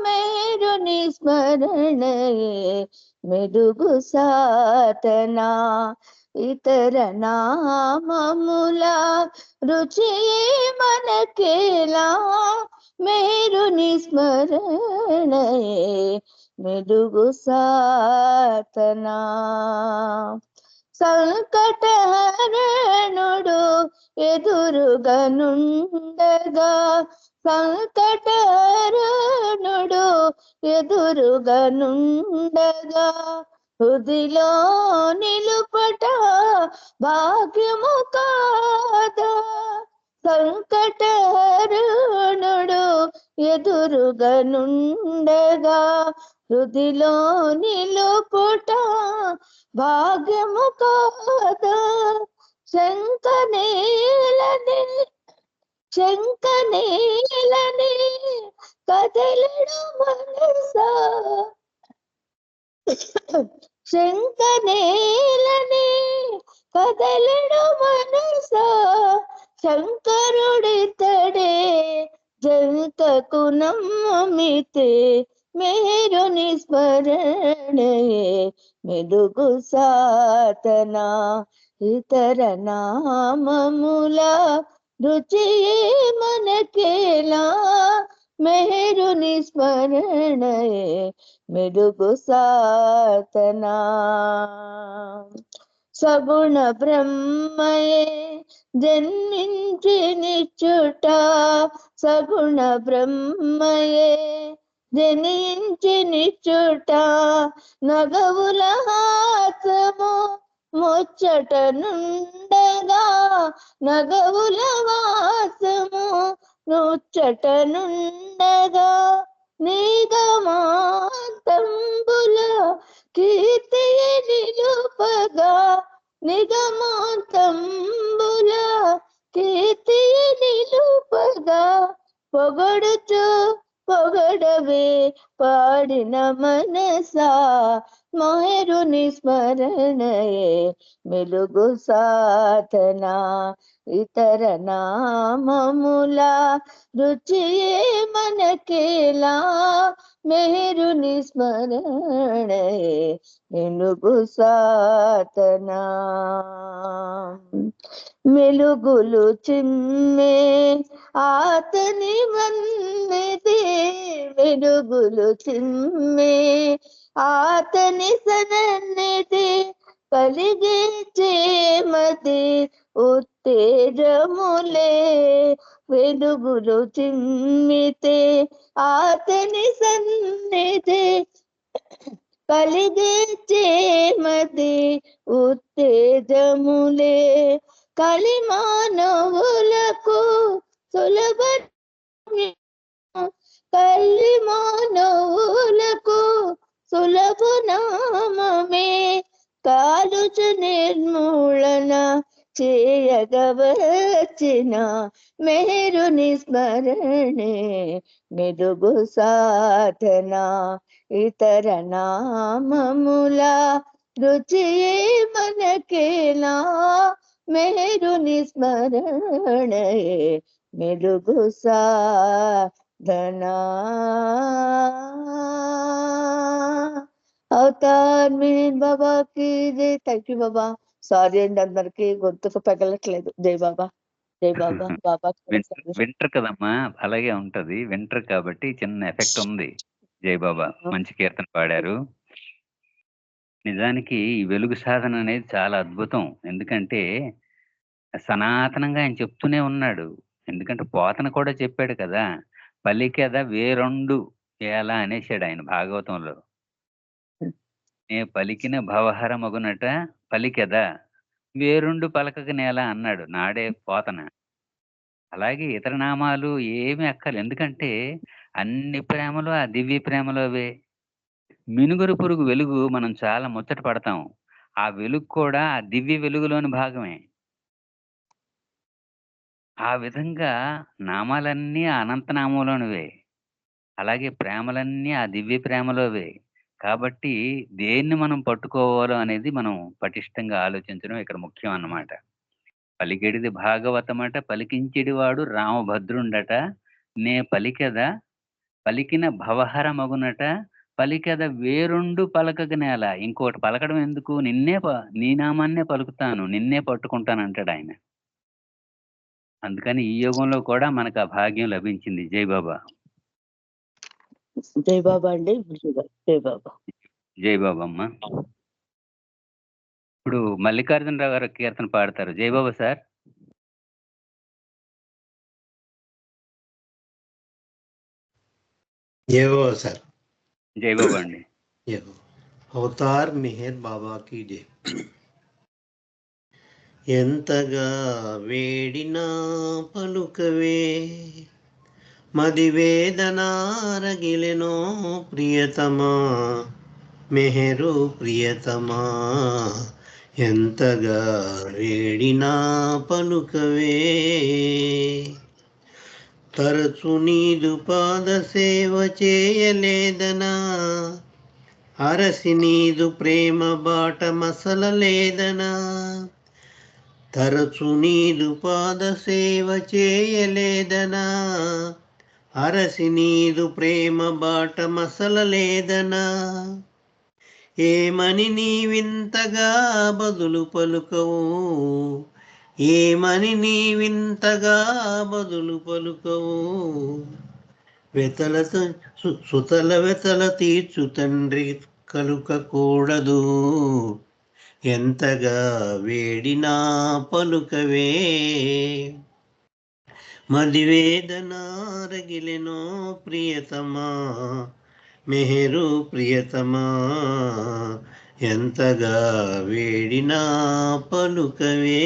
మెహరుని స్మరణయే మెలుగు సాధన, ఇతర నామముల రుచియే మనకేలా. మేరుని స్మరణయే మెలుగు సాధనా. సంకటహరణుడు ఎదురుగనుండగా, సంకటహరణుడు ఎదురుగనుండగా, హృదిలో నిలుపట భాగ్యము కాదా. సంకటహరణుడు ఎదురుగనుండగా, హృదిలో నిలుపుట భాగ్యము కాదా. శంకనేలని కదలడు మనసా, శంకనేలని కదలడు మనసా. శంకరుడితడే జంతకు నమ్మితే, మేరుని స్మరణయే మెలుగు సాధనా. ఇతర నామముల రుచియే మనకేలా. మెహరుని స్మరణయే మెలుగు సాధనా. సగుణ బ్రహ్మయే జన్మించి నిచ్చుట, సగుణ బ్రహ్మయే జనించి నిచ్చుట, నగవుల హాసము ముచ్చట నుండుట. నుండగా నగవుల వాసము నుచ్చట నుండగా నిగమాంతంబుల కీర్తి నిలుపగా నిగమాంతంబుల కీర్తి నిలుపగా పొగడుచు పొగడవే పాడిన మనసా మహరుని స్మరణయే మెలుగు సాధన ఇతర నామముల రుచియే మనకేలా మెహరుని స్మరణయే మెలుగు సాధన మెలుగులు చిమ్మే ఆతని వన్నెదే వెలుగులు చిమ్మే ఆతని సనన్నెదే కలిగే చేమది ఉత్తేజములే వెలుగులు చిమ్మితే ఆతని సన్నిధి కలిగే చేమది ఉత్తేజములే కలిమానవులకు సులభ కలిమానవులకు సులభ నామమే కాలుచ నిర్మూలన చేయగవచ్చిన మెహరుని స్మరణే మెదుగు సాధన ఇతర నామముల రుచియే మనకేలా మెహరుని స్మరణే మెదుగు సాధన అవతార్ మీర్ బాబా కి జై. Thank you Baba. సారీ అండి అందరికి గొంతుకు పెగలట్లేదు. జై బాబా జై బాబా. బాబా వింటర్ కదమ్మా, అలాగే ఉంటది. వింటర్ కాబట్టి చిన్న ఎఫెక్ట్ ఉంది. జై బాబా మంచి కీర్తన పాడారు. నిజానికి ఈ వెలుగు సాధన అనేది చాలా అద్భుతం. ఎందుకంటే సనాతనంగా ఆయన చెప్తూనే ఉన్నాడు. ఎందుకంటే పోతన కూడా చెప్పాడు కదా, పలికెద వేరొండు ఎలా అనేసాడు ఆయన భాగవతంలో. నే పలికిన భవహర మగునట పలికెద వేరుండు పలకక నేల అన్నాడు నాడే పోతన. అలాగే ఇతర నామాలు ఏమి అక్కర్లేదు. ఎందుకంటే అన్ని ప్రేమలు ఆ దివ్య ప్రేమలోవే. మినుగురు పురుగు వెలుగు మనం చాలా ముచ్చట పడతాం. ఆ వెలుగు కూడా ఆ దివ్య వెలుగులోని భాగమే. ఆ విధంగా నామాలన్నీ ఆ అనంతనామంలోనివే. అలాగే ప్రేమలన్నీ ఆ దివ్య ప్రేమలోవే. కాబట్టి దేన్ని మనం పట్టుకోవాలో అనేది మనం పటిష్టంగా ఆలోచించడం ఇక్కడ ముఖ్యం అన్నమాట. పలికెడిది భాగవతమట పలికించెడివాడు రామభద్రుండట నే పలికెద పలికిన భవహర మగునట పలికెద వేరుండు పలకగ నేల. ఇంకోటి పలకడం ఎందుకు, నీ నామాన్నే పలుకుతాను, నిన్నే పట్టుకుంటాను అంటాడు ఆయన. అందుకని ఈ యుగంలో కూడా మనకు ఆ భాగ్యం లభించింది. జై బాబా. జై బాబా అండి. జై బాబా. జై బాబా అమ్మ. ఇప్పుడు మల్లికార్జునరావు గారు కీర్తన పాడతారు. జై బాబా సార్. జై బాబా సార్. జై బాబా అండి. అవతార్ మెహర్ బాబా కీ జై. ఎంతగా వేడినా పలుకవే మదివేదనారగిలెనో ప్రియతమా మెహరు ప్రియతమా. ఎంతగా వేడినా పలుకవే తరచు నీదు పాద సేవ చేయలేదనా అరసి నీదు ప్రేమ బాట మసలలేదనా. తరచు నీదు పాద సేవ చేయలేదనా అరసి నీదు ప్రేమ బాట మసలలేదనా. ఏమని నీవింతగా బదులు పలుకవు ఏమని నీవింతగా బదులు పలుకవు. వెతలతో సుతల వెతల తీర్చు తండ్రి కలుకకూడదు. ఎంతగా వేడినా పలుకవే మదివేదనారగిలెనో ప్రియతమా మెహరు ప్రియతమా. ఎంతగా వేడినా పలుకవే.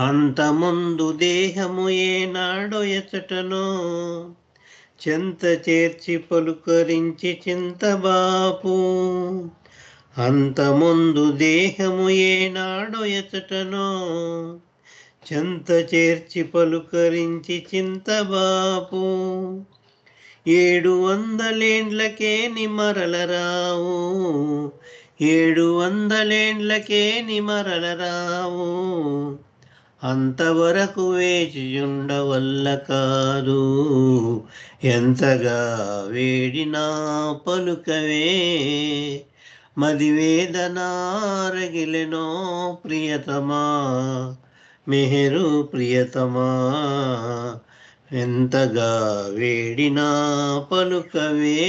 అంతముందు దేహము ఏనాడో ఎచటనో చెంత చేర్చి పలుకరించి చింతబాపు. అంతముందు దేహము ఏనాడో ఎచటనో చెంత చేర్చి పలుకరించి చింతబాపు. 700 నిమరలరావు, 700 నిమరలరావు. అంతవరకు వేచియుండవల్ల కాదు, ఎంతగా వేడినా పలుకవే. మదివేదనారగిలెనో ప్రియతమా, మెహరు ప్రియతమా, ఎంతగా వేడినా పలుకవే.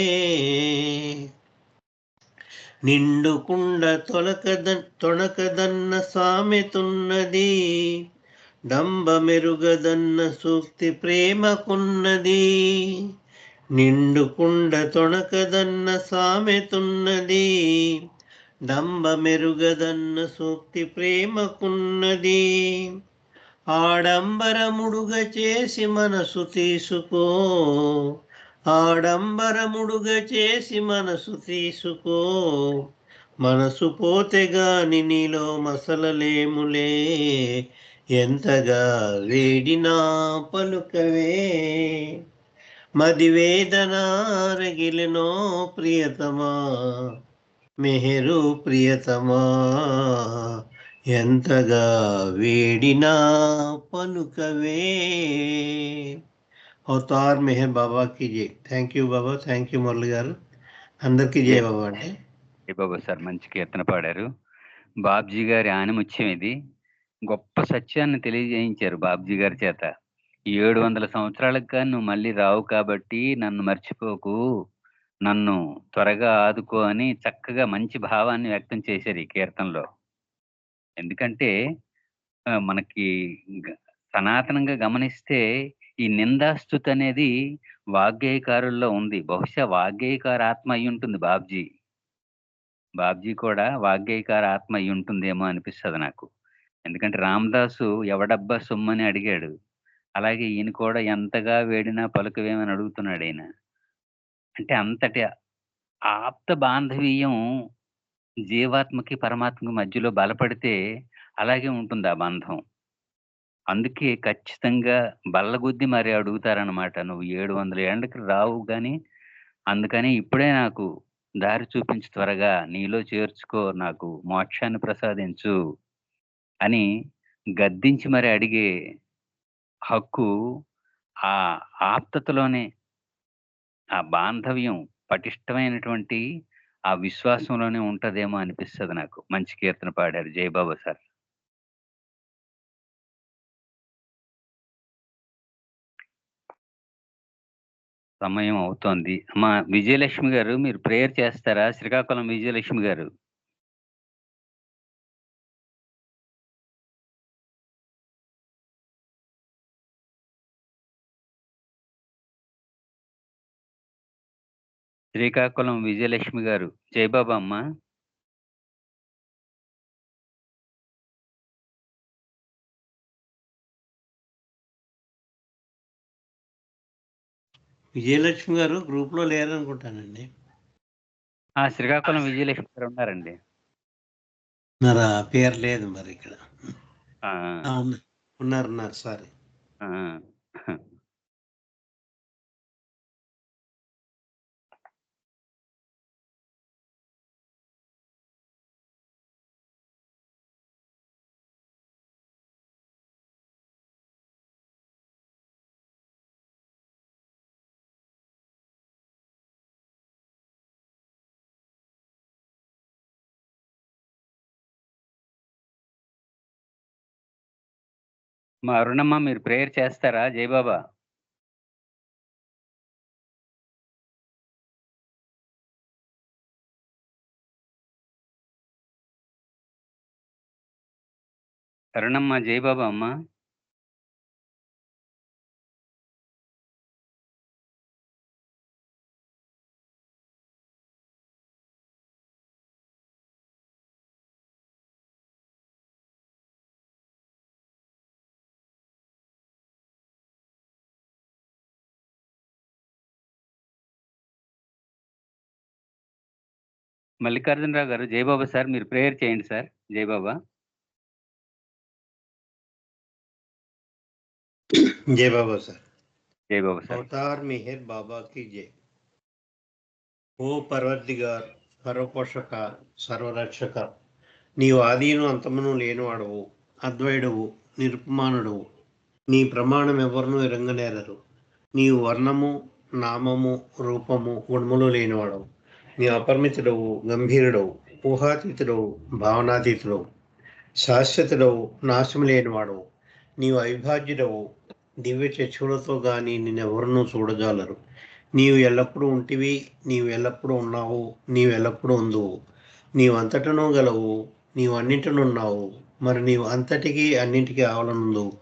నిండుకుండ తొణకదన్న సామెతున్నది, డంబ మెరుగదన్న సూక్తి ప్రేమకున్నది. నిండుకుండ తొణకదన్న సామెతున్నది, డంబ మెరుగదన్న సూక్తి ప్రేమకున్నది. ఆడంబరముడుగ చేసి మనసు తీసుకో, ఆడంబరముడుగ చేసి మనసు తీసుకో. మనసు పోతే గాని నీలో మసలలేములే, ఎంతగా వేడినా పలుకవే. మదివేదనారగిలెనో ప్రియతమా, మెహరు ప్రియతమా, ఎంతగా వేడినా పలుకవే. అవతార్ మెహర్ బాబాకి జై. Thank you Baba, thank you Murali గారు, అందరికీ జై బాబా. అంటే జై బాబా సార్, మంచి కీర్తన పాడారు. బాబ్జీ గారి ఆనిముత్యం ఇది. గొప్ప సత్యాన్ని తెలియజేయించారు బాబ్జీ గారి చేత. 700 సంవత్సరాలకు కానీ నువ్వు మళ్ళీ రావు కాబట్టి నన్ను మర్చిపోకు, నన్ను త్వరగా ఆదుకో అని చక్కగా మంచి భావాన్ని వ్యక్తం చేశారు ఈ కీర్తనలో. ఎందుకంటే మనకి సనాతనంగా గమనిస్తే ఈ నిందాస్తుతి అనేది వాగ్గేయకారుల్లో ఉంది. బహుశా వాగ్గేయకార ఆత్మ అయి ఉంటుంది బాబ్జీ కూడా వాగ్గేయకార ఆత్మ అయి ఉంటుందేమో అనిపిస్తుంది నాకు. ఎందుకంటే రామదాసు ఎవడబ్బా సొమ్మని అడిగాడు, అలాగే ఈయన కూడా ఎంతగా వేడినా పలుకవేమని అడుగుతున్నాడు ఆయన. అంటే అంతటి ఆప్త బాంధవీయం జీవాత్మకి పరమాత్మకి మధ్యలో బలపడితే అలాగే ఉంటుంది ఆ బంధం. అందుకే ఖచ్చితంగా బల్లగుద్ది మరి అడుగుతారనమాట, నువ్వు 700 ఏండ్లకి రావు కానీ, అందుకని ఇప్పుడే నాకు దారి చూపించు, త్వరగా నీలో చేర్చుకో, నాకు మోక్షాన్ని ప్రసాదించు అని గద్దించి మరి అడిగే హక్కు ఆ ఆప్తతలోనే, ఆ బాంధవ్యం పటిష్టమైనటువంటి ఆ విశ్వాసంలోనే ఉంటదేమో అనిపిస్తుంది నాకు. మంచి కీర్తన పాడారు జయబాబా సార్. సమయం అవుతోంది. అమ్మా విజయలక్ష్మి గారు, మీరు ప్రేయర్ చేస్తారా? శ్రీకాకుళం విజయలక్ష్మి గారు. శ్రీకాకుళం విజయలక్ష్మి గారు, జయబాబా అమ్మా. విజయలక్ష్మి గారు గ్రూప్లో లేరనుకుంటానండి. శ్రీకాకుళం విజయలక్ష్మి గారు ఉన్నారండి. మరి ఆ పేరు లేదు మరి ఇక్కడ. ఉన్నారు సారీ. మా అరుణమ్మ, మీరు ప్రేయర్ చేస్తారా? జయబాబా. అరుణమ్మ, జయబాబా అమ్మా. మల్లికార్జునరావు గారు, జయబాబా సార్ మీరు ప్రేయర్ చేయండి సార్. జయబాబా. జై బాబా సార్. జయబాబా సార్. అవతార్ మెహర్ బాబా की जय. ఓ పర్వదిగార్, సర్వపోషక, సర్వరక్షక, నీవు ఆదిను అంతమును లేనివాడవు, అద్వైడవు, నిరుపమానుడవు. నీ ప్రమాణం ఎవరునూ ఎరంగనేరరు. నీవు వర్ణము, నామము, రూపము, గుణములు లేనివాడవు. నీవు అపరిమితుడవు, గంభీరుడవు, ఊహాతీతుడవు, భావనాతీతుడవు, శాశ్వతుడవు, నాశము లేనివాడవు. నీవు అవిభాజ్యుడవు, దివ్య చక్షులతో గాని నిన్నెవరునూ చూడజాలరు. నీవు ఎల్లప్పుడూ ఉంటివి, నీవు ఎల్లప్పుడూ ఉన్నావు, నీవు ఎల్లప్పుడూ ఉందువు. నీవు అంతటను గలవు, నీవు అన్నింటినున్నావు, మరి నీవు అంతటికీ అన్నింటికీ ఆవలనుందువు.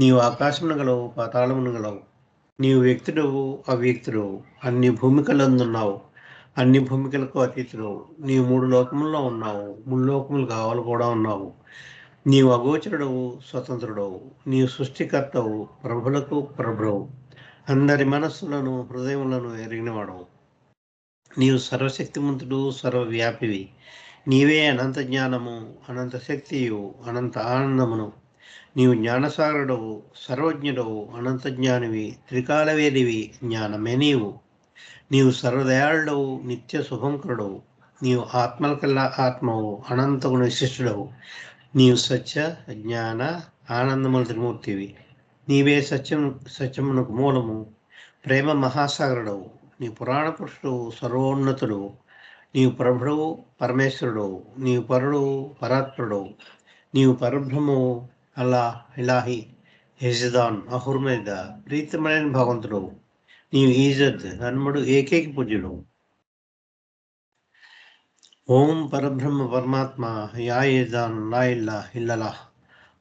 నీవు ఆకాశమును గలవు, పాతాళమును గలవు. నీవు వ్యక్తుడవు, అవ్యక్తుడవు, అన్ని భూమికలందున్నావు, అన్ని భూమికలకు అతీతుడవు. నీవు 3 లోకముల్లో ఉన్నావు, 3 లోకములు కావాలి కూడా ఉన్నావు. నీవు అగోచరుడవు, స్వతంత్రుడవు. నీవు సృష్టికర్తవు, ప్రభులకు ప్రభువు, అందరి మనస్సులను హృదయములను ఎరిగినవాడవు. నీవు సర్వశక్తిమంతుడు, సర్వవ్యాపివి. నీవే అనంత జ్ఞానము, అనంత శక్తియు, అనంత ఆనందమును. నీవు జ్ఞానసాగరుడవు, సర్వజ్ఞుడవు, అనంత జ్ఞానివి, త్రికాలవేదివి, జ్ఞానమే నీవు. నీవు సర్వదయాళుడవు, నిత్య శుభంకరుడవు. నీవు ఆత్మలకల్లా ఆత్మవు, అనంత గుణ విశిష్టుడవు. నీవు సత్య, జ్ఞాన, ఆనందముల త్రిమూర్తివి. నీవే సత్యమునకు మూలము, ప్రేమ మహాసాగరుడవు. నీ పురాణ పురుషుడవు, సర్వోన్నతుడవు. నీవు ప్రభుడవు, పరమేశ్వరుడవు. నీవు పరుడవు, పరాత్పరుడవు. నీవు పరబ్రహ్మవు, అల్లా, ఇలాహి, హెజదాన్, అహుర్మేద, ప్రీతమైన భగవంతుడవు. నీవు ఈజద్, హన్ముడు, ఏకైక పూజ్యుడు. ఓం పరబ్రహ్మ పరమాత్మ, యా ఏజాన్, లా ఇల్లా ఇల్లలా.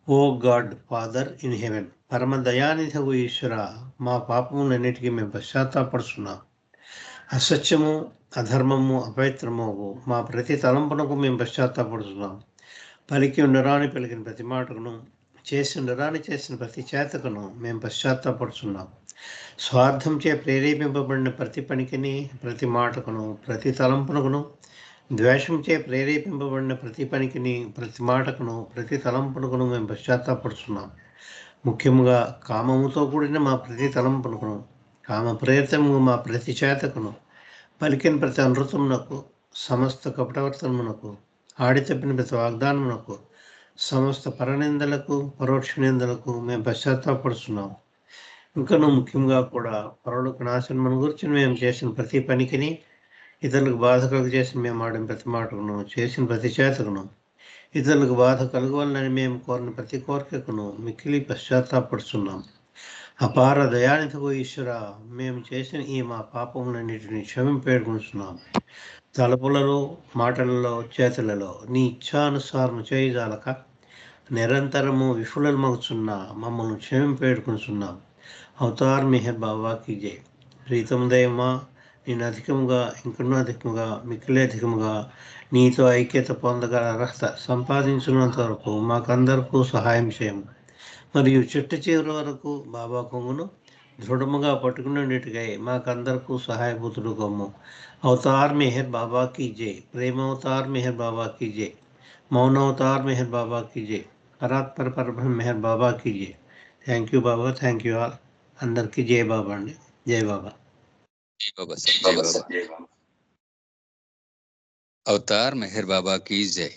ఓ గాడ్ ఫాదర్ ఇన్ హెవెన్, పరమ దయానిధవు ఈశ్వర, మా పాపములన్నిటికీ మేము పశ్చాత్తాపడుతున్నాం. అసత్యము, అధర్మము, అపవిత్రము మా ప్రతి తలంపునకు మేము పశ్చాత్తాపడుతున్నాం. పలికి ఉండరాని పలికిన ప్రతి మాటకును, చేసి ఉండరాని చేసిన ప్రతి చేతకును మేము పశ్చాత్తాపడుతున్నాం. స్వార్థంచే ప్రేరేపింపబడిన ప్రతి పనికిని, ప్రతి మాటకును, ప్రతి తలంపునకును, ద్వేషంచే ప్రేరేపింపబడిన ప్రతి పనికిని, ప్రతి మాటకును, ప్రతి తలంపునకును మేము పశ్చాత్తాపడుతున్నాం. ముఖ్యంగా కామముతో కూడిన మా ప్రతి తలంపునకును, కామ ప్రేరితము మా ప్రతి చేతకును, పలికిన ప్రతి అనృతమునకు, సమస్త కపటవర్తనమునకు, ఆడి తప్పిన ప్రతి వాగ్దానమునకు, సమస్త పరనిందలకు, పరోక్ష నిందలకు మేము పశ్చాత్తాపడుతున్నాం. ఇంకనూ ముఖ్యంగా కూడా పరులకు నాశనమును గురించి మేము చేసిన ప్రతి పనికిని, ఇతరులకు బాధ కలుగు చేసిన మేము ఆడిన ప్రతి మాటకును, చేసిన ప్రతి చేతకును, ఇతరులకు బాధ కలగవాలని మేము కోరిన ప్రతి కోరికకును మిక్కిలి పశ్చాత్తాపడుతున్నాం. అపార దయానిధవు ఈశ్వర, మేము చేసిన ఈ మా పాపములన్నిటిని క్షమింపేడుకుంటున్నాం. తలపులలో, మాటలలో, చేతులలో నీ ఇచ్ఛానుసారం చేయజాలక నిరంతరము విఫులమవుతున్న మమ్మల్ని క్షమింపేడుకుంటున్నాం. అవతార్ మెహర్ బాబాకి జై. ప్రీతముదయమా, నేను అధికముగా, ఇంకనూ అధికముగా, మిక్కిలి అధికముగా నీతో ఐక్యత పొందగల అర్హత సంపాదించినంత వరకు మాకందరకు సహాయం చేయము. మరియు చెట్టు చివరి వరకు బాబా కొంగును దృఢముగా పట్టుకునేటికై మాకందరకు సహాయభూతుడు కొమ్ము. అవతార్ మెహర్ బాబాకి జై. ప్రేమ అవతార్ మెహర్ బాబాకి జై. మౌన అవతార్ మెహర్ బాబాకి జై. పరాత్పర పరబ్రహ్మ మెహర్ బాబాకి జై. Thank you Baba, thank you all. అందరికీ జై బాబా అండి. జై బాబా. అవతార్ మెహర్ బాబా కీ జై.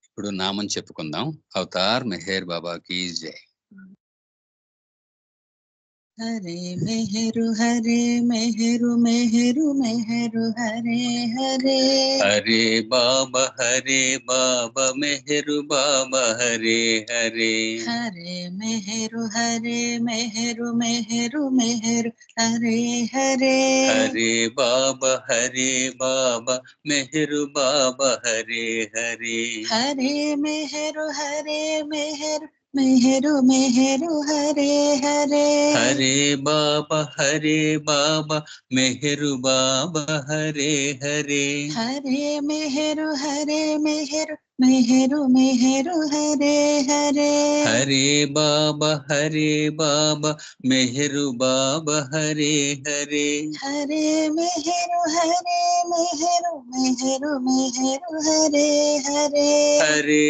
ఇప్పుడు నామం చెప్పుకుందాం. అవతార్ మెహర్ బాబా కీ జై. హరే మెహరు హరే మెహరు మెహరు మెహరు హరే హరే. హరే బాబా మెహరు బాబా హరే హరే. హరే మెహరు హరే మెహరు మెహరు మెహరు హరే హరే. హరే బాబా మెహరు బాబా హరే హరే. హరే మెహరు హరే మెహరు మెహరు మెహరు హరే హరే. హరే బాబా మెహరు బాబా హరే హరే. హరే మెహరు హరే మెహరు मेहरु मेहरु हरे हरे हरे बाबा मेहरु बाबा हरे हरे हरे मेहरु मेहरु मेहरु मेहरु हरे हरे हरे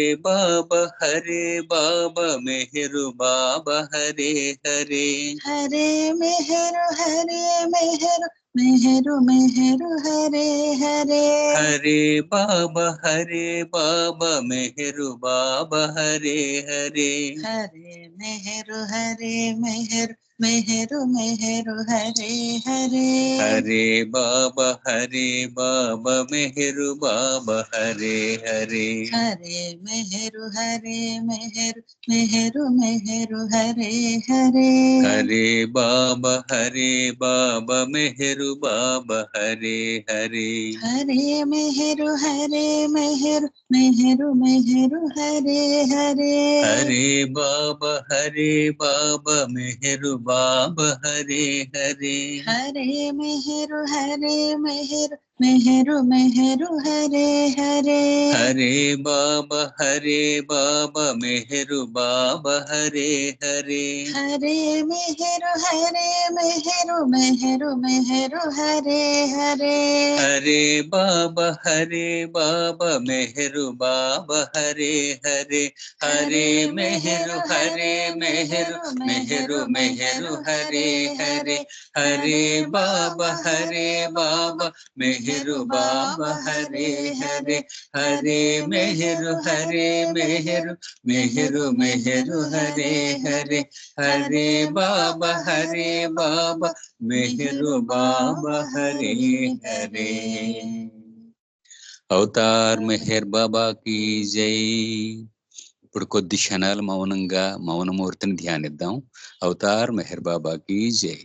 बाबा मेहरु बाबा हरे हरे हरे मेहरु मेहरु मेहरु मेहरु हरे हरे हरे बाबा मेहरु बाबा हरे हरे हरे मेहरु मेहरु मेहरु मेहरु हरे हरे हरे बाबा मेहरु बाबा हरे हरे हरे मेहरु मेहरु मेहरु मेहरु हरे हरे हरे बाबा मेहरु बाबा हरे हरे हरे मेहरु मेहरु मेहरु मेहरु हरे हरे हरे बाबा मेहरु बाबा हरे हरे हरे मेहरु मेहरु मेहरु मेहरु हरे हरे हरे बाबा मेहरु बाबा हरे हरे हरे मेहरु मेहरु मेहरु मेहरु हरे हरे हरे बाबा मेहरु बाबा हरे हरे हरे मेहरु मेहरु मेहरु हरे हरे हरे बाबा मेहरु बाबा हरे हरे हरे मेहरु मेहरु मेहरु हरे हरे हरे बाबा मेहरु बाबा हरे हरे అవతార్ మెహర్ బాబా की జై. ఇప్పుడు కొద్ది క్షణాలు మౌనంగా మౌనమూర్తిని ధ్యానిద్దాం. అవతార్ మెహర్ బాబా की జై.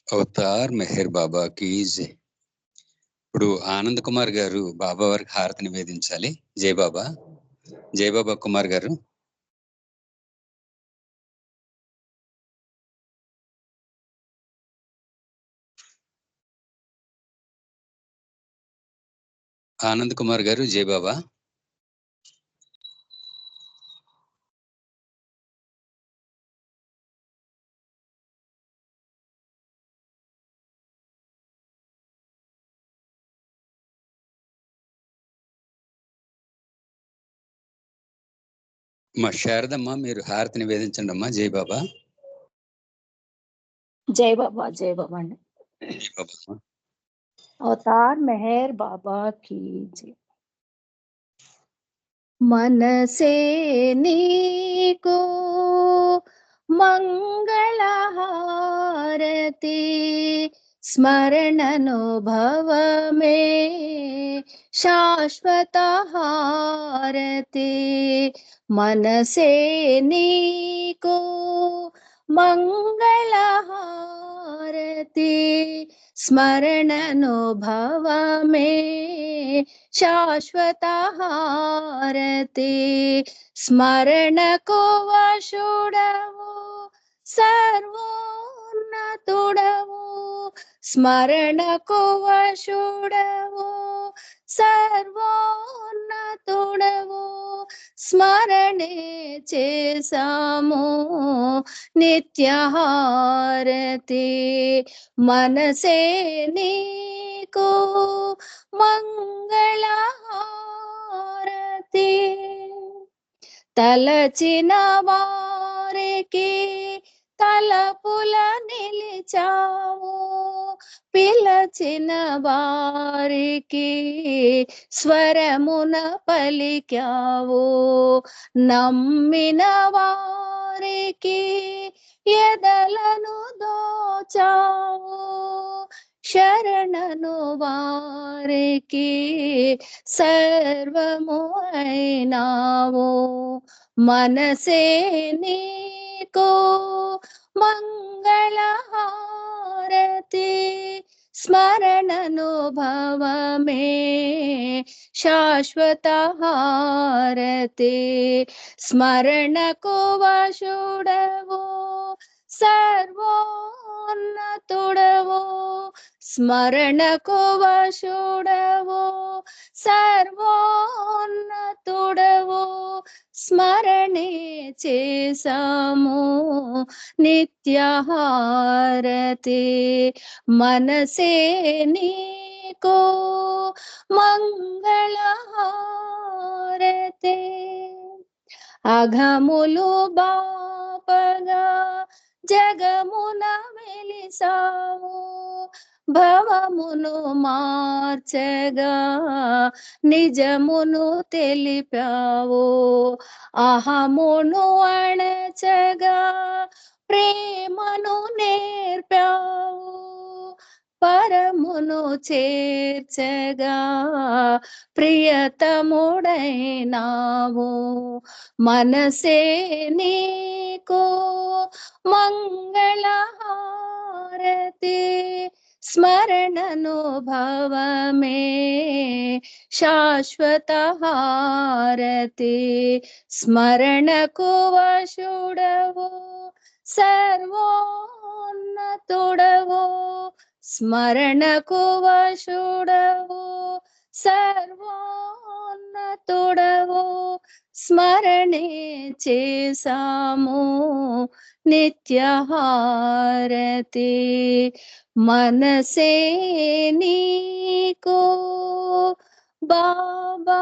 అవతార్ మెహర్ బాబా की జై. ఇప్పుడు ఆనంద్ కుమార్ గారు బాబా వారికి హారతి నివేదించాలి. జై బాబా. జై బాబా కుమార్ గారు. ఆనంద్ కుమార్ గారు జై బాబా. మా శారదమ్మ మీరు హారతి నివేదించండి అమ్మా. జై బాబా. జై బాబా జై బాబా అండి. జై బాబా. అవతార్ మెహర్ బాబా की జై. మనసే నీకు మంగళహారతి స్మరణనుభవమే శాశ్వత హారతి. మనసే నీకు మంగళహారతి స్మరణనుభవమే శాశ్వత హారతి. స్మరణకు వశుడవు సర్వోన్నతుడవు స్మరణకు వశుడవు సర్వోన్నతుడవు స్మరణే చేసాము నిత్యహారతి మనసే నీకు మంగళహారతి తలచిన వారికి తలపుల నిలిచావు పిలచిన వారికి స్వరమున పలికావు నమ్మిన వారికి ఎదలను దోచావు శరణను వారికి సర్వము అయినావు మనసే నీకు మంగళహారతి స్మరణనుభవమే శాశ్వత హారతి స్మరణకు వశుడవు సర్వోన్నతుడవు స్మరణకు వశుడవు సర్వోన్నతుడవు స్మరణే చేసాము నిత్యహారతి మనసే నీకు మంగళహారతి అఘములు బాపగా జగమున వెలిసావు భవమును మార్చగా నిజమును తెలిపావు అహమును అణచగా ప్రేమను నేర్పావు పరమును చేర్చగా ప్రియతముడైనావు మనసే నీకు మంగళహారతి స్మరణనుభవమే శాశ్వత హారతి స్మరణకు వశుడవు సర్వోన్నతుడవు స్మరణకు వశుడవు సర్వోన్నతుడవు స్మరణే చేసాము నిత్యహారతి మనసే నీకు బాబా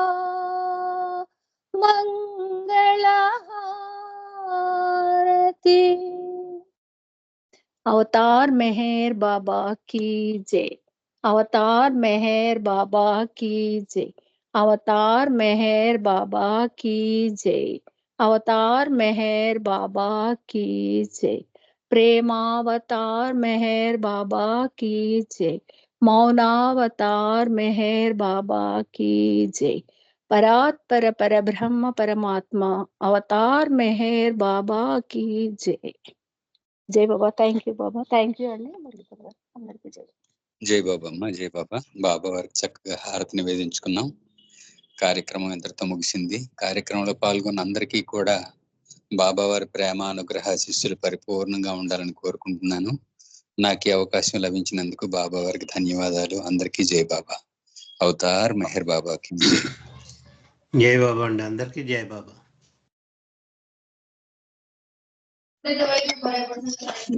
మంగళహారతి अवतार मेहर बाबा की जय अवतार मेहर बाबा की जय अवतार मेहर बाबा की जय अवतार मेहर बाबा की जय प्रेमावतार मेहर बाबा की जय मौनावतार मेहर बाबा की जय परात्पर परब्रह्म परमात्मा अवतार मेहर बाबा की जय జై Baba thank you Baba thank you అండి అందరికీ జై జై బాబా అమ్మ, జై బాబా. బాబా వారికి చక్కగా హారతి నివేదించుకున్నాం. కార్యక్రమం ఎంతటితో ముగిసింది. కార్యక్రమంలో పాల్గొన్న అందరికీ కూడా బాబా వారి ప్రేమ అనుగ్రహ శిష్యులు పరిపూర్ణంగా ఉండాలని కోరుకుంటున్నాను. నాకు ఈ అవకాశం లభించినందుకు బాబా వారికి ధన్యవాదాలు. అందరికీ జై బాబా. అవతార్ మెహర్ బాబాకి జై. జై బాబా అండి, అందరికీ జై బాబా.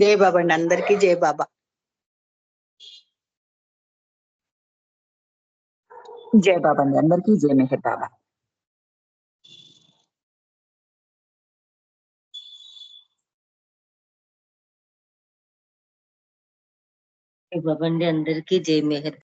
జై బాబా అండి, అందరికీ జై బాబా. జై బాబా అండి, అందరికీ జై మెహర్ బాబా. జై బాబా అండి, అందరికీ జై మెహర్.